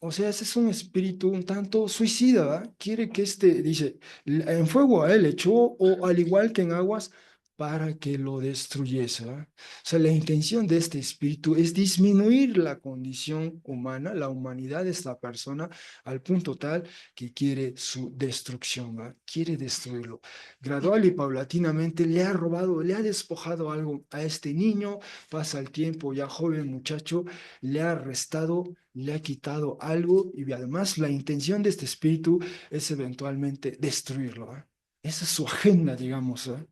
O sea, ese es un espíritu un tanto suicida, ¿va? Quiere que dice, en fuego a él echó, o al igual que en aguas, para que lo destruyese, ¿va? O sea, la intención de este espíritu es disminuir la condición humana, la humanidad de esta persona, al punto tal que quiere su destrucción, ¿va? Quiere destruirlo. Gradual y paulatinamente le ha robado, le ha despojado algo a este niño, pasa el tiempo, ya joven muchacho, le ha restado, le ha quitado algo, y además la intención de este espíritu es eventualmente destruirlo, ¿eh? Esa es su agenda, digamos, ¿eh?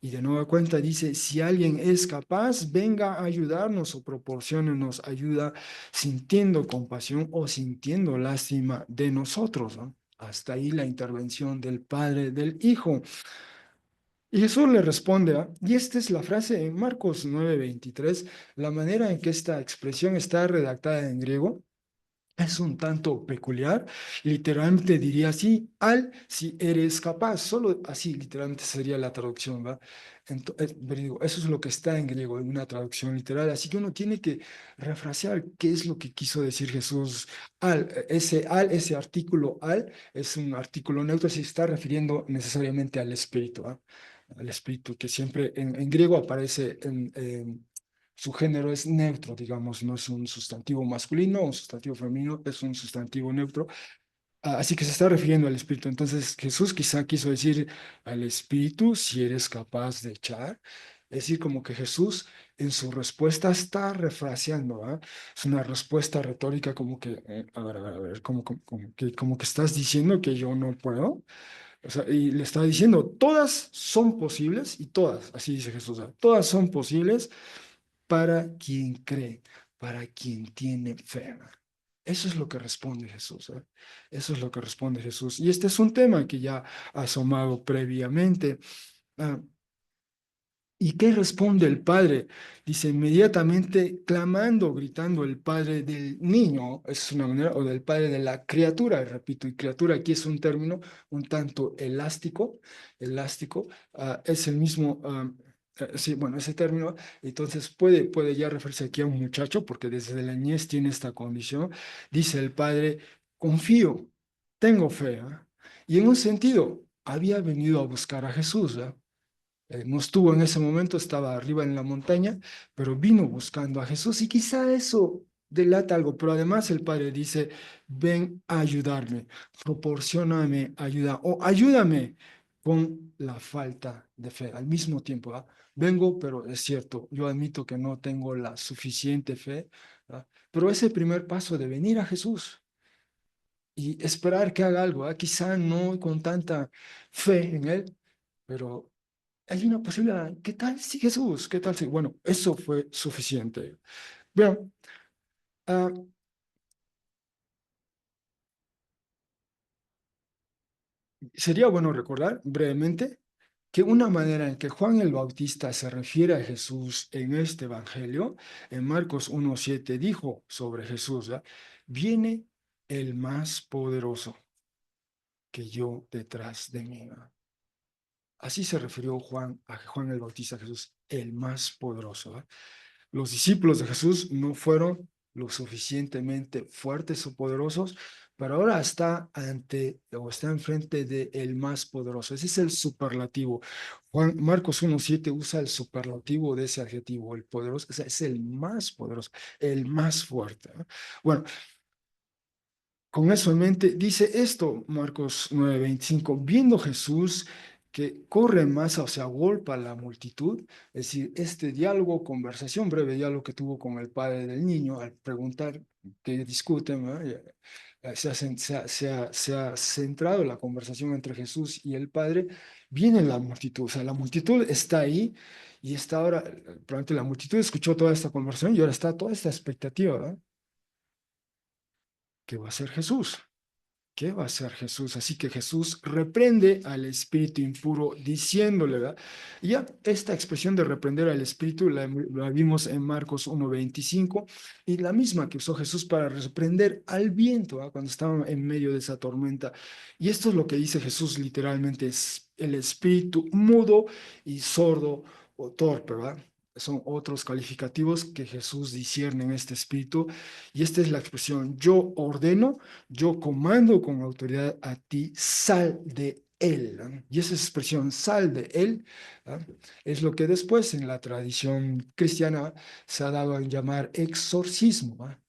Y de nueva cuenta dice, si alguien es capaz, venga a ayudarnos o proporciónenos ayuda sintiendo compasión o sintiendo lástima de nosotros, ¿no? Hasta ahí la intervención del Padre del Hijo. Y Jesús le responde, ¿ah? Y esta es la frase en Marcos 9:23, la manera en que esta expresión está redactada en griego. Es un tanto peculiar, literalmente diría así, si eres capaz, solo así literalmente sería la traducción, ¿va? Pero digo, eso es lo que está en griego, en una traducción literal, así que uno tiene que refrasear qué es lo que quiso decir Jesús ese artículo es un artículo neutro, se está refiriendo necesariamente al espíritu, ¿va? Al espíritu que siempre en griego aparece su género es neutro, digamos, no es un sustantivo masculino o un sustantivo femenino, es un sustantivo neutro. Así que se está refiriendo al espíritu. Entonces Jesús quizá quiso decir al espíritu, si eres capaz de echar. Es decir, como que Jesús en su respuesta está refraseando, ¿ah? Es una respuesta retórica como que, a ver, como que estás diciendo que yo no puedo. O sea, y le está diciendo, todas son posibles y todas, así dice Jesús, ¿ah? Todas son posibles para quien cree, para quien tiene fe. Eso es lo que responde Jesús. Eso es lo que responde Jesús. Y este es un tema que ya ha asomado previamente. Ah, ¿Y qué responde el padre? Dice inmediatamente clamando, gritando el padre del niño, es una manera, o del padre de la criatura, repito, y criatura aquí es un término un tanto elástico, es el mismo, sí, bueno, ese término, entonces puede ya referirse aquí a un muchacho, porque desde la niñez tiene esta condición, dice el padre, confío, tengo fe, ¿ah? Y en un sentido, había venido a buscar a Jesús, ¿ah? No estuvo en ese momento, estaba arriba en la montaña, pero vino buscando a Jesús y quizá eso delata algo, pero además el Padre dice, ven a ayudarme, proporcióname ayuda o ayúdame con la falta de fe. Al mismo tiempo, ¿ah? Vengo, pero es cierto, yo admito que no tengo la suficiente fe, ¿ah? Pero ese primer paso de venir a Jesús y esperar que haga algo, ¿ah? Quizá no con tanta fe en Él, pero hay una posibilidad. ¿Qué tal si Jesús? ¿Qué tal si? Bueno, eso fue suficiente. Bueno, ah, sería bueno recordar brevemente que una manera en que Juan el Bautista se refiere a Jesús en este evangelio, en Marcos 1:7, dijo sobre Jesús, ¿verdad? Viene el más poderoso que yo detrás de mí, ¿verdad? Así se refirió a Juan el Bautista, a Jesús, el más poderoso, ¿verdad? Los discípulos de Jesús no fueron lo suficientemente fuertes o poderosos, pero ahora está ante o está enfrente de el más poderoso. Ese es el superlativo. Marcos 1:7 usa el superlativo de ese adjetivo, el poderoso, o sea, es el más poderoso, el más fuerte, ¿no? Bueno, con eso en mente, dice esto, Marcos 9:25, viendo Jesús que corre masa, o sea, agolpa a la multitud, es decir, este diálogo, conversación, breve diálogo que tuvo con el padre del niño, al preguntar que discuten, ¿no? Se ha centrado la conversación entre Jesús y el padre, viene la multitud, o sea, la multitud está ahí y está ahora, probablemente la multitud escuchó toda esta conversación y ahora está toda esta expectativa, ¿verdad? ¿Qué va a hacer Jesús? ¿Qué va a hacer Jesús? Así que Jesús reprende al espíritu impuro diciéndole, ¿verdad? Y ya esta expresión de reprender al espíritu la vimos en Marcos 1:25 y la misma que usó Jesús para reprender al viento, ¿verdad? Cuando estaba en medio de esa tormenta. Y esto es lo que dice Jesús literalmente, es el espíritu mudo y sordo o torpe, ¿verdad? Son otros calificativos que Jesús discierne en este espíritu. Y esta es la expresión, yo ordeno, yo comando con autoridad a ti, sal de él, ¿no? Y esa expresión, sal de él, ¿no? Es lo que después en la tradición cristiana se ha dado a llamar exorcismo, ¿no?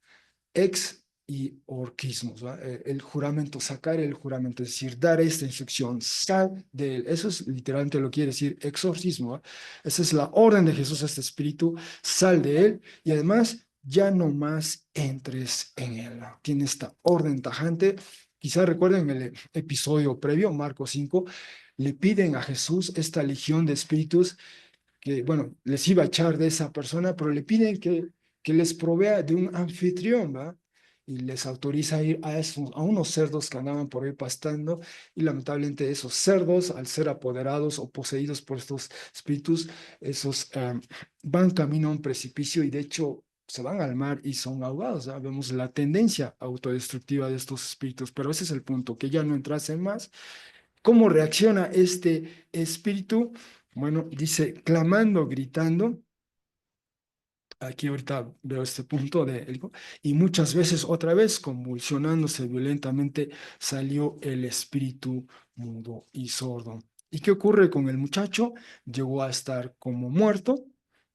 Ex y orquismos, ¿va? El juramento, sacar el juramento, es decir, dar esta instrucción, sal de él. Eso es literalmente lo que quiere decir exorcismo, ¿va? Esa es la orden de Jesús a este espíritu, sal de él y además ya no más entres en él, ¿no? Tiene esta orden tajante quizá recuerden el episodio previo, Marcos 5, le piden a Jesús esta legión de espíritus que, bueno, les iba a echar de esa persona, pero le piden que les provea de un anfitrión, ¿va? Y les autoriza a ir a unos cerdos que andaban por ahí pastando, y lamentablemente esos cerdos, al ser apoderados o poseídos por estos espíritus, esos van camino a un precipicio y de hecho se van al mar y son ahogados, ¿va? Vemos la tendencia autodestructiva de estos espíritus, pero ese es el punto, que ya no entrasen más. ¿Cómo reacciona este espíritu? Bueno, dice, clamando, gritando. Aquí ahorita veo este punto de él, y muchas veces otra vez convulsionándose violentamente salió el espíritu mudo y sordo. ¿Y qué ocurre con el muchacho? Llegó a estar como muerto,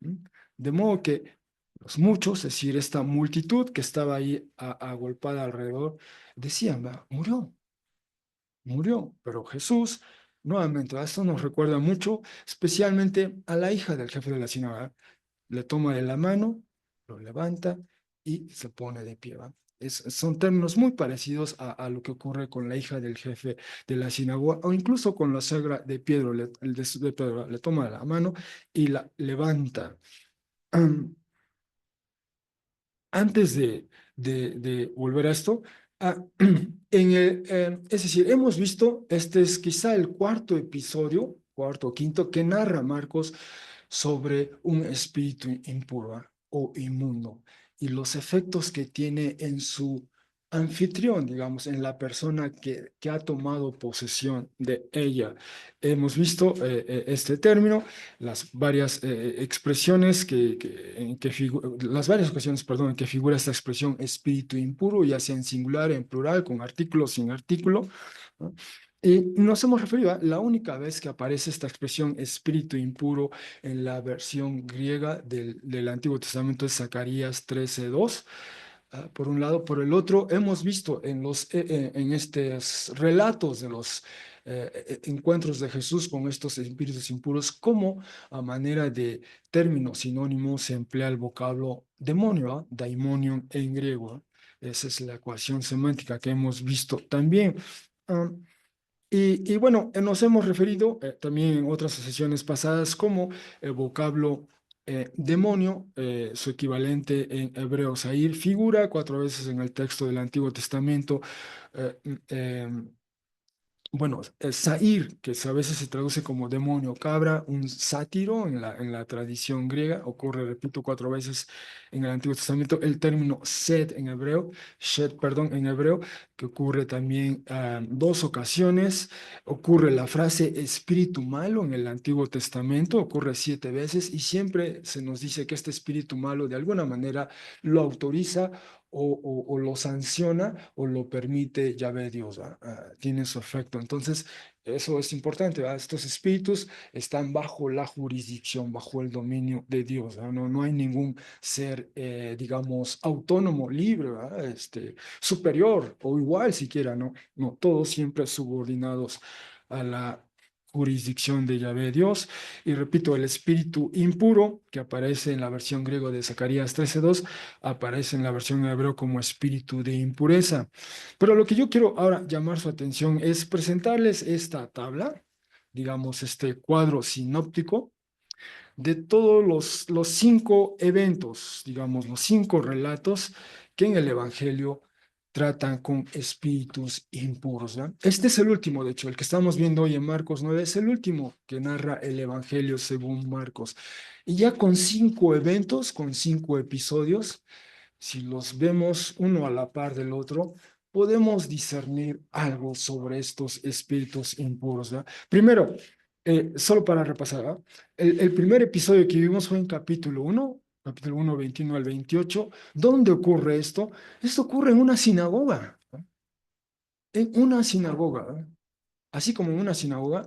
¿m? De modo que los muchos, es decir, esta multitud que estaba ahí agolpada alrededor, decían, "Va, murió, pero Jesús, nuevamente, esto nos recuerda mucho, especialmente a la hija del jefe de la sinagoga, le toma de la mano, lo levanta y se pone de pie, ¿va? Son términos muy parecidos a lo que ocurre con la hija del jefe de la sinagoga o incluso con la suegra de Pedro, de Pedro, le toma de la mano y la levanta. Antes de volver a esto, ah, es decir, hemos visto, este es quizá el cuarto episodio, cuarto o quinto, que narra Marcos sobre un espíritu impuro, o inmundo y los efectos que tiene en su anfitrión, digamos, en la persona que ha tomado posesión de ella. Hemos visto este término, las varias expresiones las varias ocasiones, perdón, en que figura esta expresión espíritu impuro, ya sea en singular, en plural, con artículo, sin artículo, ¿no? Y nos hemos referido a la única vez que aparece esta expresión espíritu impuro en la versión griega del Antiguo Testamento es Zacarías 13:2. Por un lado, por el otro, hemos visto en estos relatos de los encuentros de Jesús con estos espíritus impuros, cómo a manera de término sinónimo se emplea el vocablo demonio, daimonion en griego. Esa es la ecuación semántica que hemos visto también. Ah, y bueno, nos hemos referido también en otras sesiones pasadas como el vocablo demonio, su equivalente en hebreo Sair, figura 4 veces en el texto del Antiguo Testamento. eh, em, bueno, Sair, que a veces se traduce como demonio, cabra, un sátiro en la tradición griega, ocurre, repito, 4 veces en el Antiguo Testamento. El término sed en hebreo, shed, perdón, en hebreo, que ocurre también 2 ocasiones. Ocurre la frase espíritu malo en el Antiguo Testamento, ocurre 7 veces, y siempre se nos dice que este espíritu malo de alguna manera lo autoriza o lo sanciona o lo permite Yahvé Dios, tiene su efecto. Entonces, eso es importante, ¿verdad? Estos espíritus están bajo la jurisdicción, bajo el dominio de Dios, ¿verdad? No hay ningún ser, digamos, autónomo, libre, ¿verdad? Superior o igual siquiera, ¿no? No, todos siempre subordinados a la jurisdicción de Yahvé Dios. Y repito, el espíritu impuro, que aparece en la versión griega de Zacarías 13:2, aparece en la versión en hebreo como espíritu de impureza. Pero lo que yo quiero ahora llamar su atención es presentarles esta tabla, digamos, este cuadro sinóptico de todos los 5 eventos, digamos, los 5 relatos que en el Evangelio tratan con espíritus impuros, ¿no? Este es el último, de hecho, el que estamos viendo hoy en Marcos 9 es el último que narra el Evangelio según Marcos. Y ya con 5 eventos, con 5 episodios, si los vemos uno a la par del otro, podemos discernir algo sobre estos espíritus impuros, ¿verdad? Primero, solo para repasar, ¿verdad? El primer episodio que vimos fue en capítulo 1, 21 al 28. ¿Dónde ocurre esto? Esto ocurre en una sinagoga, ¿no? En una sinagoga, ¿verdad? Así como en una sinagoga,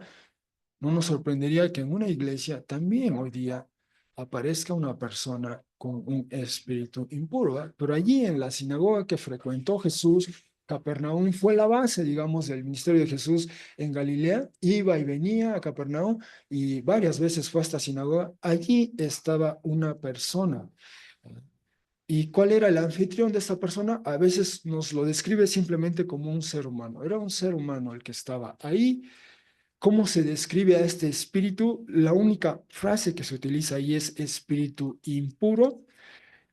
no nos sorprendería que en una iglesia también hoy día aparezca una persona con un espíritu impuro, ¿verdad? Pero allí en la sinagoga que frecuentó Jesús, Capernaum fue la base, digamos, del ministerio de Jesús en Galilea. Iba y venía a Capernaum y varias veces fue a esta sinagoga. Allí estaba una persona. ¿Y cuál era el anfitrión de esta persona? A veces nos lo describe simplemente como un ser humano. Era un ser humano el que estaba ahí. ¿Cómo se describe a este espíritu? La única frase que se utiliza ahí es espíritu impuro.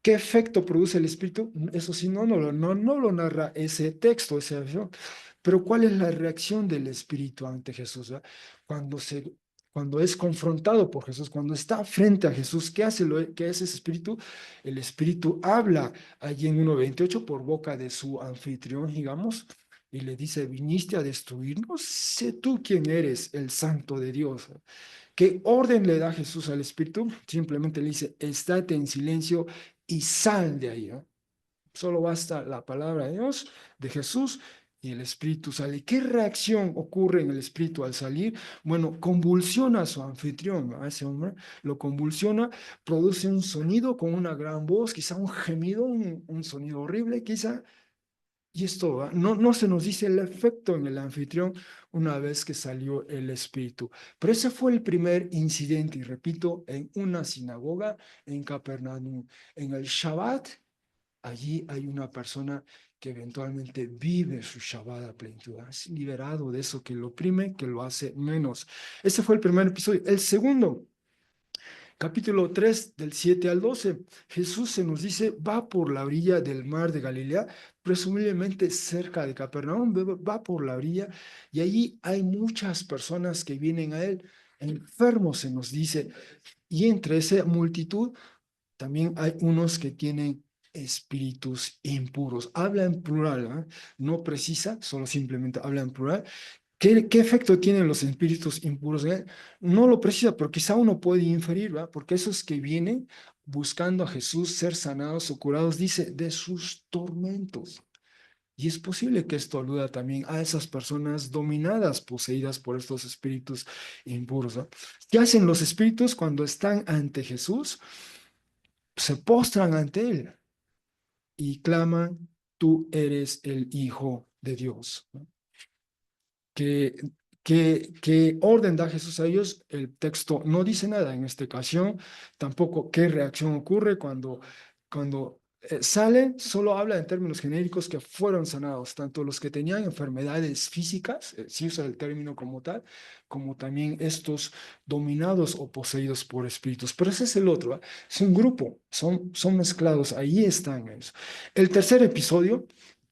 ¿Qué efecto produce el espíritu? Eso sí, no lo narra ese texto, esa versión. Pero ¿cuál es la reacción del espíritu ante Jesús? ¿Verdad? Cuando se, cuando es confrontado por Jesús, cuando está frente a Jesús, ¿qué hace, qué es ese espíritu? El espíritu habla allí en 1:28 por boca de su anfitrión, digamos, y le dice, viniste a destruirnos, sé tú quién eres, el santo de Dios. ¿Qué orden le da Jesús al espíritu? Simplemente le dice, estate en silencio y sal de ahí, ¿no? Solo basta la palabra de Dios, de Jesús, y el espíritu sale. ¿Qué reacción ocurre en el espíritu al salir? Bueno, convulsiona a su anfitrión, a ese hombre, lo convulsiona, produce un sonido con una gran voz, quizá un gemido, un sonido horrible, quizá, y esto, ¿va? No se nos dice el efecto en el anfitrión una vez que salió el espíritu. Pero ese fue el primer incidente, y repito, en una sinagoga en Capernaum. En el Shabbat, allí hay una persona que eventualmente vive su Shabbat a plenitud. Es liberado de eso que lo oprime, que lo hace menos. Ese fue el primer episodio. El segundo, capítulo 3 del 7 al 12, Jesús se nos dice, va por la orilla del mar de Galilea, presumiblemente cerca de Capernaum, va por la orilla, y allí hay muchas personas que vienen a él, enfermos se nos dice, y entre esa multitud también hay unos que tienen espíritus impuros. Habla en plural, ¿eh? No precisa, solo simplemente habla en plural. ¿Qué efecto tienen los espíritus impuros? No lo precisa, pero quizá uno puede inferir, ¿verdad? Porque esos que vienen buscando a Jesús ser sanados o curados, dice, de sus tormentos. Y es posible que esto aluda también a esas personas dominadas, poseídas por estos espíritus impuros, ¿no? ¿Qué hacen los espíritus cuando están ante Jesús? Se postran ante él y claman, tú eres el Hijo de Dios, ¿no? ¿Qué, qué orden da Jesús a ellos? El texto no dice nada en esta ocasión, tampoco qué reacción ocurre cuando sale, solo habla en términos genéricos que fueron sanados, tanto los que tenían enfermedades físicas, si usa el término como tal, como también estos dominados o poseídos por espíritus. Pero ese es el otro, ¿eh? Es un grupo, son mezclados, ahí están ellos. El tercer episodio,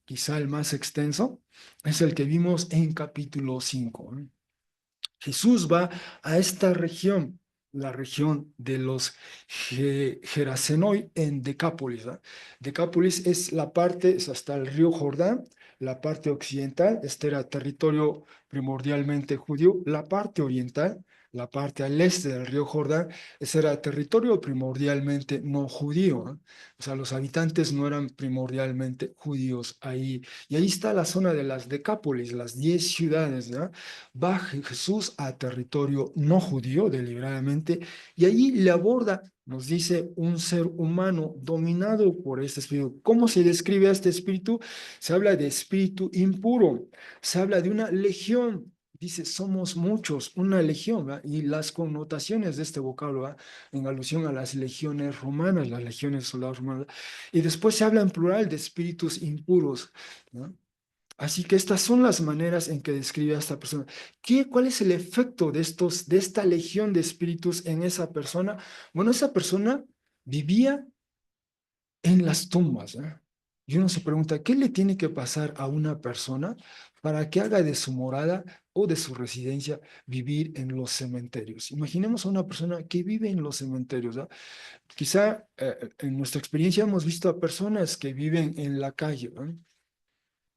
quizá el más extenso, es el que vimos en capítulo 5. Jesús va a esta región, la región de los Gerasenoi en Decápolis, ¿ah? Decápolis es la parte, es hasta el río Jordán, la parte occidental, este era territorio primordialmente judío, la parte oriental, la parte al este del río Jordán, ese era territorio primordialmente no judío, ¿ah? O sea, los habitantes no eran primordialmente judíos ahí. Y ahí está la zona de las Decápolis, las 10 ciudades, ¿no? Va Jesús a territorio no judío deliberadamente y allí le aborda, nos dice, un ser humano dominado por este espíritu. ¿Cómo se describe a este espíritu? Se habla de espíritu impuro, se habla de una legión. Dice, somos muchos, una legión, ¿verdad? Y las connotaciones de este vocablo, ¿verdad? En alusión a las legiones romanas, las legiones de soldados romanos. Y después se habla en plural de espíritus impuros, ¿no? Así que estas son las maneras en que describe a esta persona. ¿Cuál es el efecto de esta legión de espíritus en esa persona? Bueno, esa persona vivía en las tumbas, ¿eh? Y uno se pregunta, ¿qué le tiene que pasar a una persona para que haga de su morada o de su residencia vivir en los cementerios? Imaginemos a una persona que vive en los cementerios, ¿ah? Quizá en nuestra experiencia hemos visto a personas que viven en la calle, ¿no?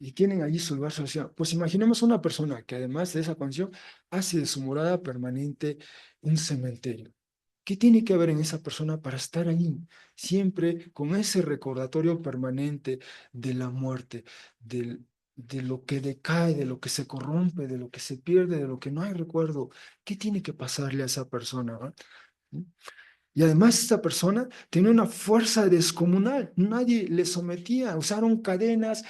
Y tienen allí su lugar social. Pues imaginemos una persona que además de esa condición hace de su morada permanente un cementerio. ¿Qué tiene que haber en esa persona para estar allí, siempre con ese recordatorio permanente de la muerte, de lo que decae, de lo que se corrompe, de lo que se pierde, de lo que no hay recuerdo? ¿Qué tiene que pasarle a esa persona, ¿no? Y además esta persona tenía una fuerza descomunal, nadie le sometía, usaron cadenas,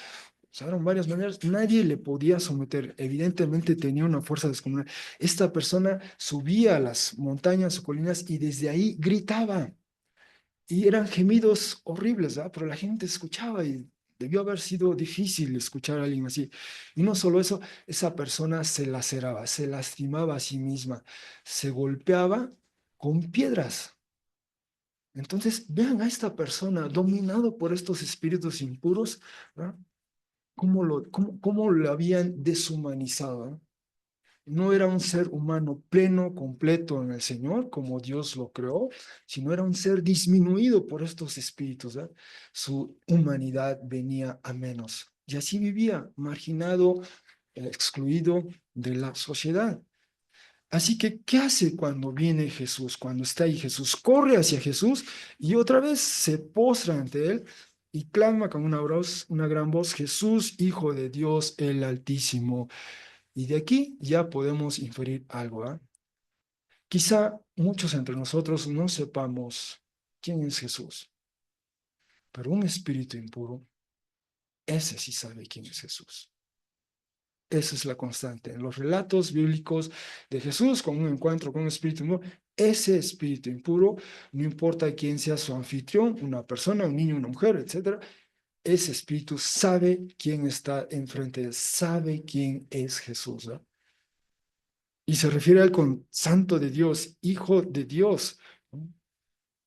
usaron varias maneras, nadie le podía someter, evidentemente tenía una fuerza descomunal. Esta persona subía a las montañas o colinas y desde ahí gritaba y eran gemidos horribles, ¿verdad? Pero la gente escuchaba y debió haber sido difícil escuchar a alguien así. Y no solo eso, esa persona se laceraba, se lastimaba a sí misma, se golpeaba con piedras. Entonces, vean a esta persona dominado por estos espíritus impuros, ¿verdad? Cómo lo habían deshumanizado, ¿verdad? No era un ser humano pleno, completo en el Señor, como Dios lo creó, sino era un ser disminuido por estos espíritus, ¿verdad? Su humanidad venía a menos. Y así vivía, marginado, excluido de la sociedad. Así que, ¿qué hace cuando viene Jesús? Cuando está ahí Jesús, corre hacia Jesús y otra vez se postra ante él y clama con una gran voz, Jesús, Hijo de Dios, el Altísimo. Y de aquí ya podemos inferir algo, ¿ah? Quizá muchos entre nosotros no sepamos quién es Jesús, pero un espíritu impuro, ese sí sabe quién es Jesús. Esa es la constante. En los relatos bíblicos de Jesús con un encuentro con un espíritu impuro, ese espíritu impuro, no importa quién sea su anfitrión, una persona, un niño, una mujer, etcétera, ese espíritu sabe quién está enfrente de él, sabe quién es Jesús, ¿no? Y se refiere a él con Santo de Dios, Hijo de Dios, ¿no?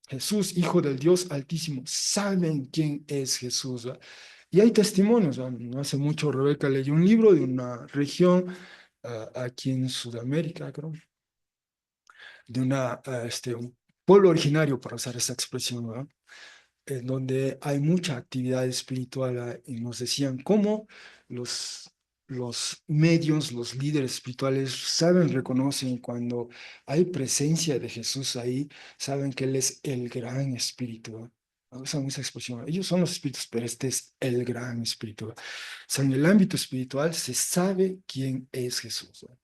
Jesús, Hijo del Dios Altísimo, saben quién es Jesús, ¿verdad? Y hay testimonios, ¿verdad? No hace mucho Rebeca leyó un libro de una región aquí en Sudamérica, creo, de un pueblo originario, para usar esa expresión, ¿verdad? En donde hay mucha actividad espiritual, y nos decían cómo los, los medios, los líderes espirituales saben, reconocen cuando hay presencia de Jesús ahí, saben que Él es el gran espíritu, ¿verdad? Usan esa expresión. Ellos son los espíritus, pero este es el gran espíritu, ¿verdad? O sea, en el ámbito espiritual se sabe quién es Jesús, ¿verdad?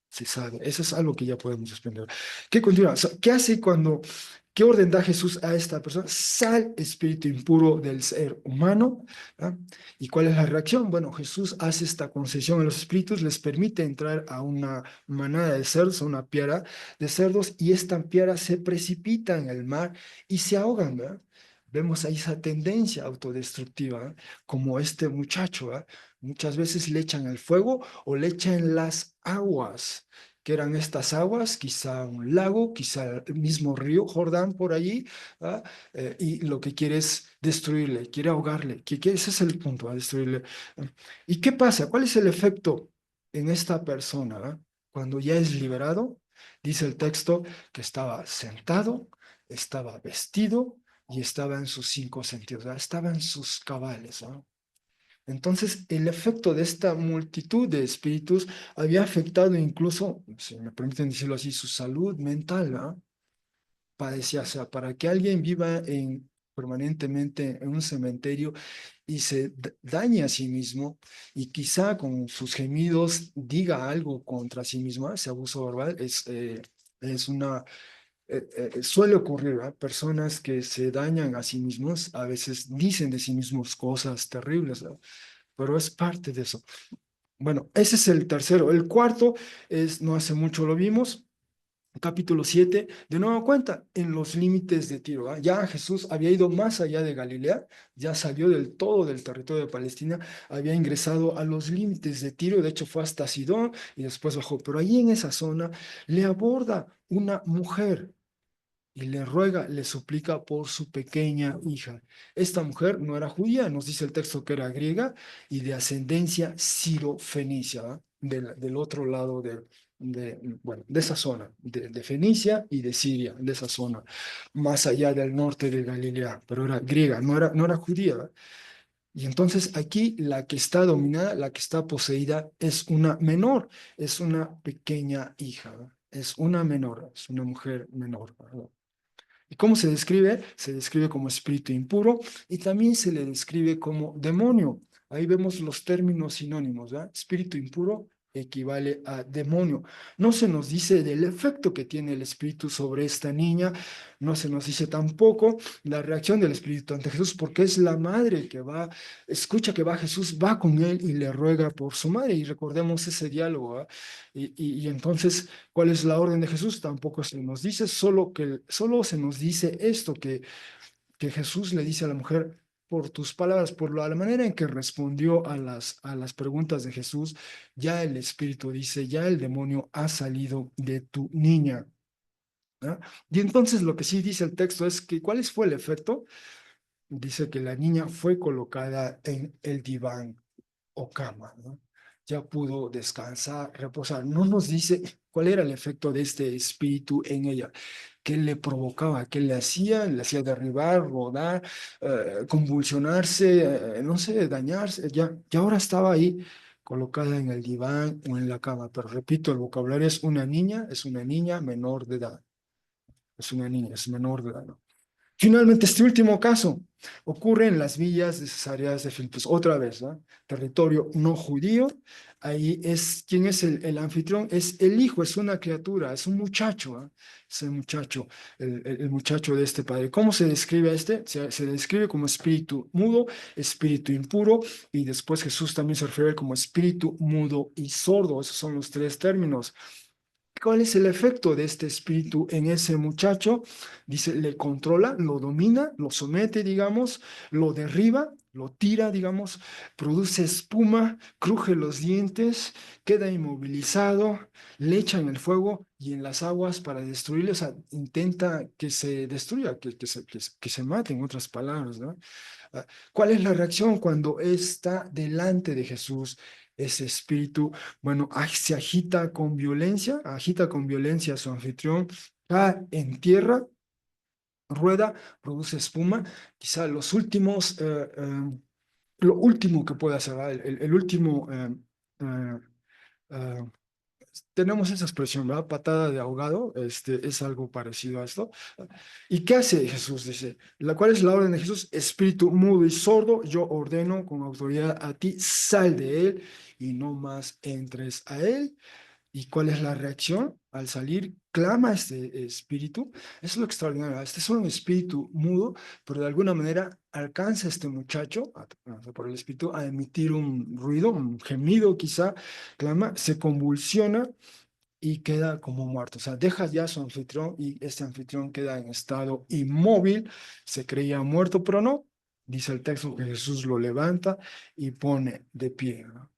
Se sabe. Eso es algo que ya podemos desprender. ¿Qué continúa? O sea, ¿qué hace cuando, qué orden da Jesús a esta persona? Sal, espíritu impuro del ser humano. ¿Ah? ¿Y cuál es la reacción? Bueno, Jesús hace esta concesión a los espíritus, les permite entrar a una manada de cerdos, a una piara de cerdos, y esta piara se precipita en el mar y se ahogan, ¿verdad? Vemos ahí esa tendencia autodestructiva, ¿eh? Como este muchacho, ¿eh? Muchas veces le echan el fuego o le echan las aguas. Que eran estas aguas? Quizá un lago, quizá el mismo río Jordán por allí, ¿ah? Y lo que quiere es destruirle, quiere ahogarle, ese es el punto, a destruirle. ¿Y qué pasa? ¿Cuál es el efecto en esta persona, ah? Cuando ya es liberado? Dice el texto que estaba sentado, estaba vestido y estaba en sus cinco sentidos, ¿ah? Estaba en sus cabales, ¿ah? Entonces, el efecto de esta multitud de espíritus había afectado incluso, si me permiten decirlo así, su salud mental, ¿no? Padecía, o sea, para que alguien viva permanentemente en un cementerio y se dañe a sí mismo y quizá con sus gemidos diga algo contra sí mismo, ese abuso verbal es una suele ocurrir, ¿verdad? Personas que se dañan a sí mismos, a veces dicen de sí mismos cosas terribles, ¿verdad? Pero es parte de eso. Bueno, ese es el tercero. El cuarto es, no hace mucho lo vimos, capítulo 7 de nueva cuenta, en los límites de Tiro, ¿ah? Ya Jesús había ido más allá de Galilea, ya salió del todo del territorio de Palestina, había ingresado a los límites de Tiro, de hecho fue hasta Sidón y después bajó, pero ahí en esa zona le aborda una mujer y le ruega, le suplica por su pequeña hija. Esta mujer no era judía, nos dice el texto que era griega y de ascendencia siro-fenicia, ¿va? Del otro lado bueno, de esa zona, de Fenicia y de Siria, de esa zona, más allá del norte de Galilea, pero era griega, no era judía, ¿va? Y entonces aquí la que está dominada, la que está poseída es una menor, es una pequeña hija, ¿va? Es una menor, es una mujer menor, ¿verdad? ¿Y cómo se describe? Se describe como espíritu impuro y también se le describe como demonio. Ahí vemos los términos sinónimos, ¿verdad? Espíritu impuro equivale a demonio. No se nos dice del efecto que tiene el espíritu sobre esta niña, no se nos dice tampoco la reacción del espíritu ante Jesús, porque es la madre que va, escucha que va Jesús, va con él y le ruega por su madre. Y recordemos ese diálogo, ¿verdad? Y entonces, ¿cuál es la orden de Jesús? Tampoco se nos dice, solo se nos dice esto, que que Jesús le dice a la mujer, por tus palabras, por la manera en que respondió a las preguntas de Jesús, ya el Espíritu dice, ya el demonio ha salido de tu niña. ¿Ah? Y entonces lo que sí dice el texto es que, ¿cuál fue el efecto? Dice que la niña fue colocada en el diván o cama, ¿no? Ya pudo descansar, reposar. No nos dice cuál era el efecto de este espíritu en ella, qué le provocaba, qué le hacía derribar, rodar, convulsionarse, no sé, dañarse. Ya ahora estaba ahí colocada en el diván o en la cama, pero repito, el vocabulario es una niña menor de edad, es una niña, es menor de edad, ¿no? Finalmente, este último caso ocurre en las villas de Cesarea de Filipos, otra vez, ¿no? Territorio no judío. Ahí es, ¿quién es el anfitrión? Es el hijo, es una criatura, es un muchacho, ¿no? Es el muchacho, el muchacho de este padre. ¿Cómo se describe a este? Se describe como espíritu mudo, espíritu impuro, y después Jesús también se refiere como espíritu mudo y sordo. Esos son los tres términos. ¿Cuál es el efecto de este espíritu en ese muchacho? Dice, le controla, lo domina, lo somete, digamos, lo derriba, lo tira, digamos, produce espuma, cruje los dientes, queda inmovilizado, le echan el fuego y en las aguas para destruirle, o sea, intenta que se destruya, que se mate, en otras palabras, ¿no? Ah, ¿cuál es la reacción cuando está delante de Jesús ese espíritu? Bueno, se agita con violencia a su anfitrión, cae en tierra, rueda, produce espuma. Quizá lo último que puede hacer, ¿verdad? El último eh, eh, tenemos esa expresión, ¿verdad? Patada de ahogado, es algo parecido a esto. ¿Y qué hace Jesús? Dice, ¿cuál es la orden de Jesús? Espíritu mudo y sordo, yo ordeno con autoridad a ti, sal de él y no más entres a él. ¿Y cuál es la reacción? Al salir, clama este espíritu. Eso es lo extraordinario. Este es un espíritu mudo, pero de alguna manera alcanza a este muchacho, por el espíritu, a emitir un ruido, un gemido quizá, clama, se convulsiona y queda como muerto. O sea, deja ya a su anfitrión y este anfitrión queda en estado inmóvil. Se creía muerto, pero no. Dice el texto que Jesús lo levanta y pone de pie, ¿no?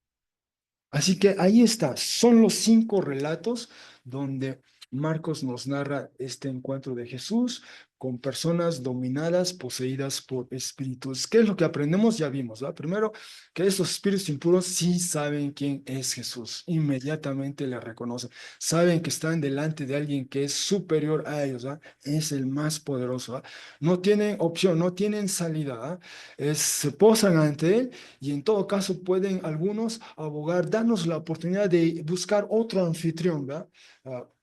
Así que ahí está, son los 5 relatos donde Marcos nos narra este encuentro de Jesús con personas dominadas, poseídas por espíritus. ¿Qué es lo que aprendemos? Ya vimos, ¿verdad? Primero, que estos espíritus impuros sí saben quién es Jesús, inmediatamente le reconocen, saben que están delante de alguien que es superior a ellos, ¿verdad? Es el más poderoso, ¿verdad? No tienen opción, no tienen salida, ¿verdad? Se posan ante él y en todo caso pueden algunos abogar, darnos la oportunidad de buscar otro anfitrión, ¿verdad?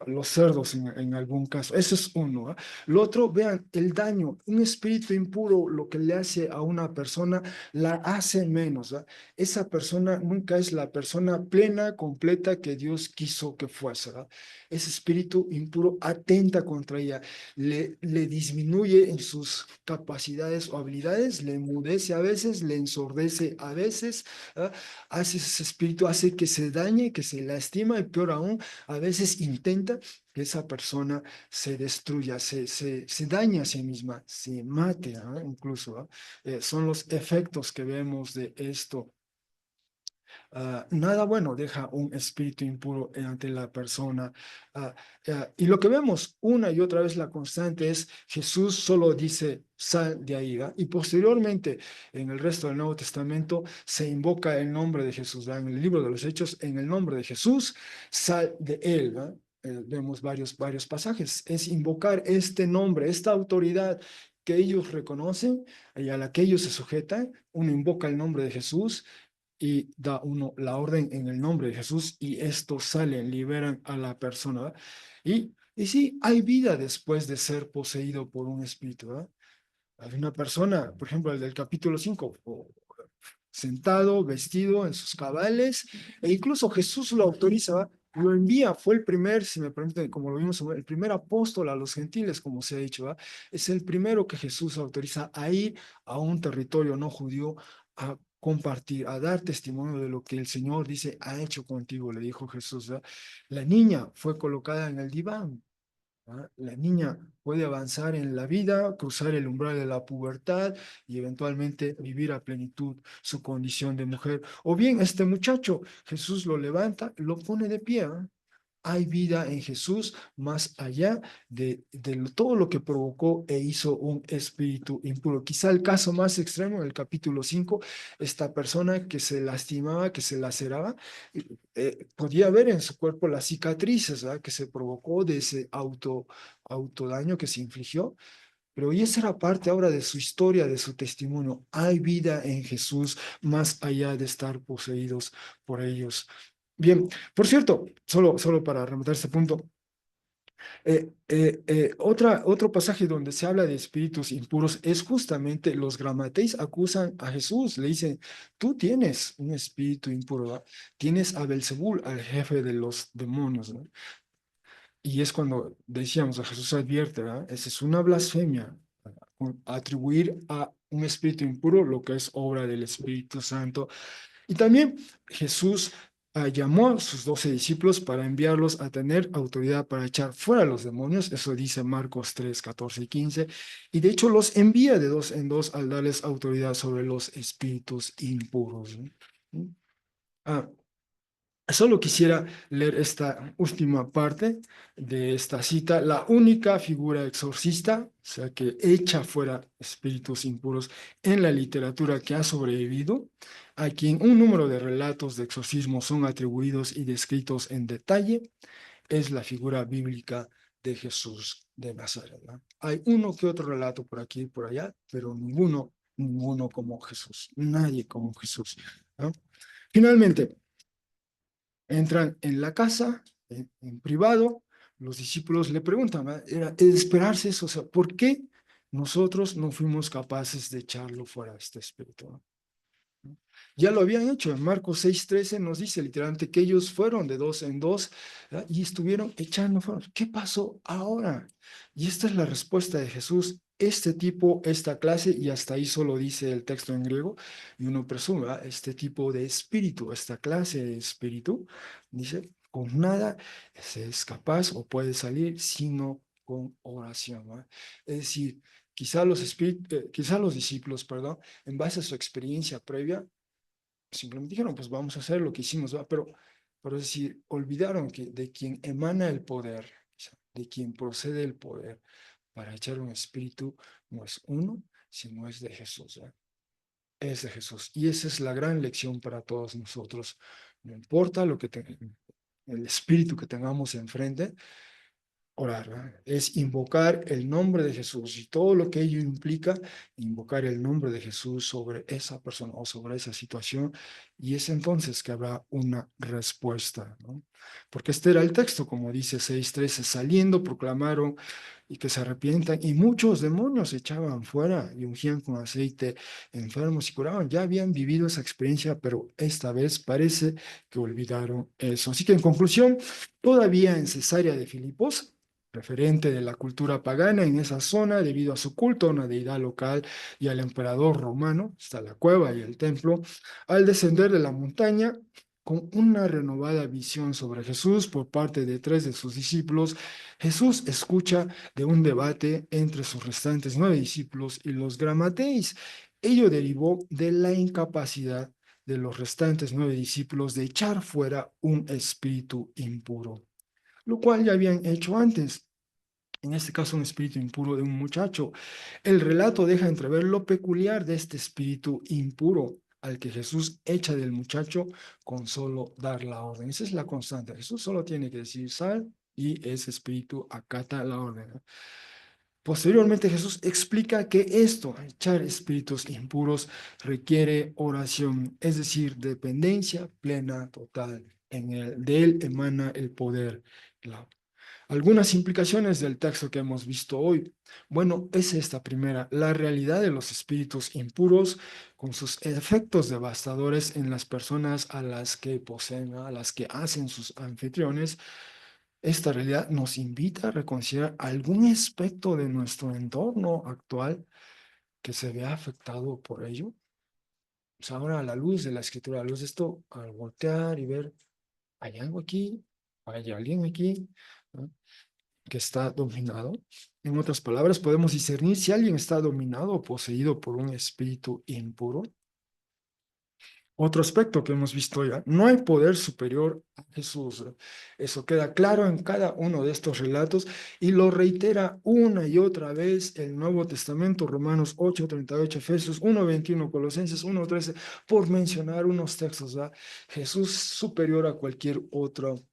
Los cerdos en algún caso. Eso es uno, ¿verdad? Lo otro, vean, el daño, un espíritu impuro lo que le hace a una persona, la hace menos, ¿verdad? Esa persona nunca es la persona plena, completa que Dios quiso que fuese, ¿verdad? Ese espíritu impuro atenta contra ella, le disminuye en sus capacidades o habilidades, le enmudece a veces, le ensordece a veces, ¿ah? Hace ese espíritu, hace que se dañe, que se lastima y peor aún, a veces intenta que esa persona se destruya, se dañe a sí misma, se mate, ¿ah? Incluso, ¿ah? Son los efectos que vemos de esto. Nada bueno deja un espíritu impuro ante la persona. Ah, y lo que vemos una y otra vez la constante es Jesús solo dice, sal de ahí, ¿va? Y posteriormente en el resto del Nuevo Testamento se invoca el nombre de Jesús, ¿va? En el libro de los Hechos, en el nombre de Jesús, sal de él, ¿va? Vemos varios pasajes. Es invocar este nombre, esta autoridad que ellos reconocen y a la que ellos se sujetan. Uno invoca el nombre de Jesús y da uno la orden en el nombre de Jesús y estos salen, liberan a la persona, ¿verdad? Y sí, hay vida después de ser poseído por un espíritu, ¿verdad? Hay una persona, por ejemplo, el del capítulo 5 sentado, vestido en sus cabales, e incluso Jesús lo autoriza, ¿verdad? Lo envía, fue el primer, si me permiten, como lo vimos, el primer apóstol a los gentiles, como se ha dicho, ¿verdad? Es el primero que Jesús autoriza a ir a un territorio no judío a compartir, a dar testimonio de lo que el Señor dice, ha hecho contigo, le dijo Jesús, ¿verdad? La niña fue colocada en el diván, ¿ah? La niña puede avanzar en la vida, cruzar el umbral de la pubertad y eventualmente vivir a plenitud su condición de mujer. O bien este muchacho, Jesús lo levanta, lo pone de pie. ¿Ah? Hay vida en Jesús más allá de todo lo que provocó e hizo un espíritu impuro. Quizá el caso más extremo, en el capítulo 5, esta persona que se lastimaba, que se laceraba, podía ver en su cuerpo las cicatrices, ¿verdad? Que se provocó de ese autodaño que se infligió. Pero y esa era parte ahora de su historia, de su testimonio. Hay vida en Jesús más allá de estar poseídos por ellos. Bien, por cierto, solo para rematar este punto, otro pasaje donde se habla de espíritus impuros es justamente los gramateis acusan a Jesús, le dicen, tú tienes un espíritu impuro, ¿verdad? Tienes a Belzebul, al jefe de los demonios, ¿no? Y es cuando decíamos, a Jesús advierte, ¿verdad? Esa es una blasfemia, atribuir a un espíritu impuro lo que es obra del Espíritu Santo. Y también Jesús llamó a sus 12 discípulos para enviarlos a tener autoridad para echar fuera a los demonios, eso dice Marcos 3, 14 y 15, y de hecho los envía de dos en dos al darles autoridad sobre los espíritus impuros. ¿No? Ah, Solo quisiera leer esta última parte de esta cita. La única figura exorcista, o sea, que echa fuera espíritus impuros en la literatura que ha sobrevivido, a quien un número de relatos de exorcismo son atribuidos y descritos en detalle, es la figura bíblica de Jesús de Nazaret, ¿no? Hay uno que otro relato por aquí y por allá, pero ninguno como Jesús, nadie como Jesús, ¿no? Finalmente, entran en la casa, en privado, los discípulos le preguntan, ¿verdad? Era de esperarse eso, o sea, ¿por qué nosotros no fuimos capaces de echarlo fuera de este espíritu? ¿No? Ya lo habían hecho, en Marcos 6:13 nos dice literalmente que ellos fueron de dos en dos, ¿verdad? Y estuvieron echando fuera. ¿Qué pasó ahora? Y esta es la respuesta de Jesús. Este tipo, esta clase, y hasta ahí solo dice el texto en griego, y uno presume, ¿verdad? Este tipo de espíritu, esta clase de espíritu, dice, con nada se es capaz o puede salir sino con oración, ¿verdad? Es decir, quizá los discípulos, perdón, en base a su experiencia previa, simplemente dijeron, pues vamos a hacer lo que hicimos, ¿va? Pero es decir, olvidaron que de quien emana el poder, de quien procede el poder para echar un espíritu, no es uno, sino es de Jesús, ¿va? Es de Jesús. Y esa es la gran lección para todos nosotros. No importa el espíritu que tengamos enfrente, orar, ¿verdad? Es invocar el nombre de Jesús y todo lo que ello implica, invocar el nombre de Jesús sobre esa persona o sobre esa situación, y es entonces que habrá una respuesta, ¿no? Porque este era el texto, como dice 6:13, saliendo proclamaron y que se arrepientan, y muchos demonios se echaban fuera y ungían con aceite enfermos y curaban. Ya habían vivido esa experiencia, pero esta vez parece que olvidaron eso. Así que en conclusión, todavía en Cesarea de Filipos, referente de la cultura pagana en esa zona debido a su culto a una deidad local y al emperador romano, está la cueva y el templo, al descender de la montaña, con una renovada visión sobre Jesús por parte de tres de sus discípulos, Jesús escucha de un debate entre sus restantes 9 discípulos y los gramateis. Ello derivó de la incapacidad de los restantes 9 discípulos de echar fuera un espíritu impuro, lo cual ya habían hecho antes, en este caso un espíritu impuro de un muchacho. El relato deja entrever lo peculiar de este espíritu impuro al que Jesús echa del muchacho con solo dar la orden. Esa es la constante. Jesús solo tiene que decir sal y ese espíritu acata la orden, ¿no? Posteriormente Jesús explica que esto, echar espíritus impuros, requiere oración, es decir, dependencia plena, total. De él emana el poder. Algunas implicaciones del texto que hemos visto hoy. Bueno, es esta primera, la realidad de los espíritus impuros con sus efectos devastadores en las personas a las que poseen, a las que hacen sus anfitriones. Esta realidad nos invita a reconsiderar algún aspecto de nuestro entorno actual que se vea afectado por ello. Pues ahora, a la luz de la escritura, a la luz de esto, al voltear y ver, hay algo aquí, hay alguien aquí, ¿no? que está dominado. En otras palabras, podemos discernir si alguien está dominado o poseído por un espíritu impuro. Otro aspecto que hemos visto ya, no hay poder superior a Jesús. Eso queda claro en cada uno de estos relatos y lo reitera una y otra vez el Nuevo Testamento, Romanos 8:38, Efesios 1:21, Colosenses 1:13, por mencionar unos textos, ¿verdad? Jesús superior a cualquier otro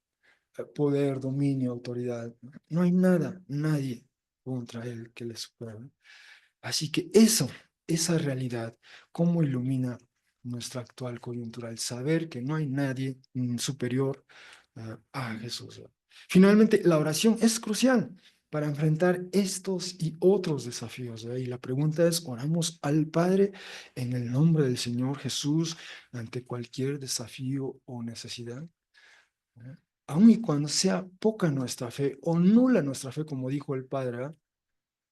poder, dominio, autoridad. No hay nada, nadie contra él que le supere. Así que esa realidad, ¿cómo ilumina nuestra actual coyuntura? El saber que no hay nadie superior a Jesús. Finalmente, la oración es crucial para enfrentar estos y otros desafíos. Y la pregunta es, ¿oramos al Padre en el nombre del Señor Jesús ante cualquier desafío o necesidad? Aun y cuando sea poca nuestra fe o nula nuestra fe, como dijo el Padre,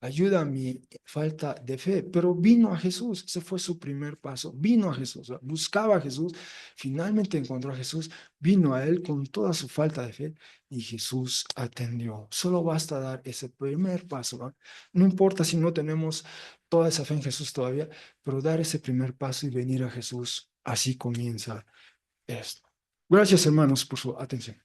ayuda a mi falta de fe, pero vino a Jesús, ese fue su primer paso, vino a Jesús, buscaba a Jesús, finalmente encontró a Jesús, vino a él con toda su falta de fe y Jesús atendió. Solo basta dar ese primer paso, ¿no? No importa si no tenemos toda esa fe en Jesús todavía, pero dar ese primer paso y venir a Jesús, así comienza esto. Gracias, hermanos, por su atención.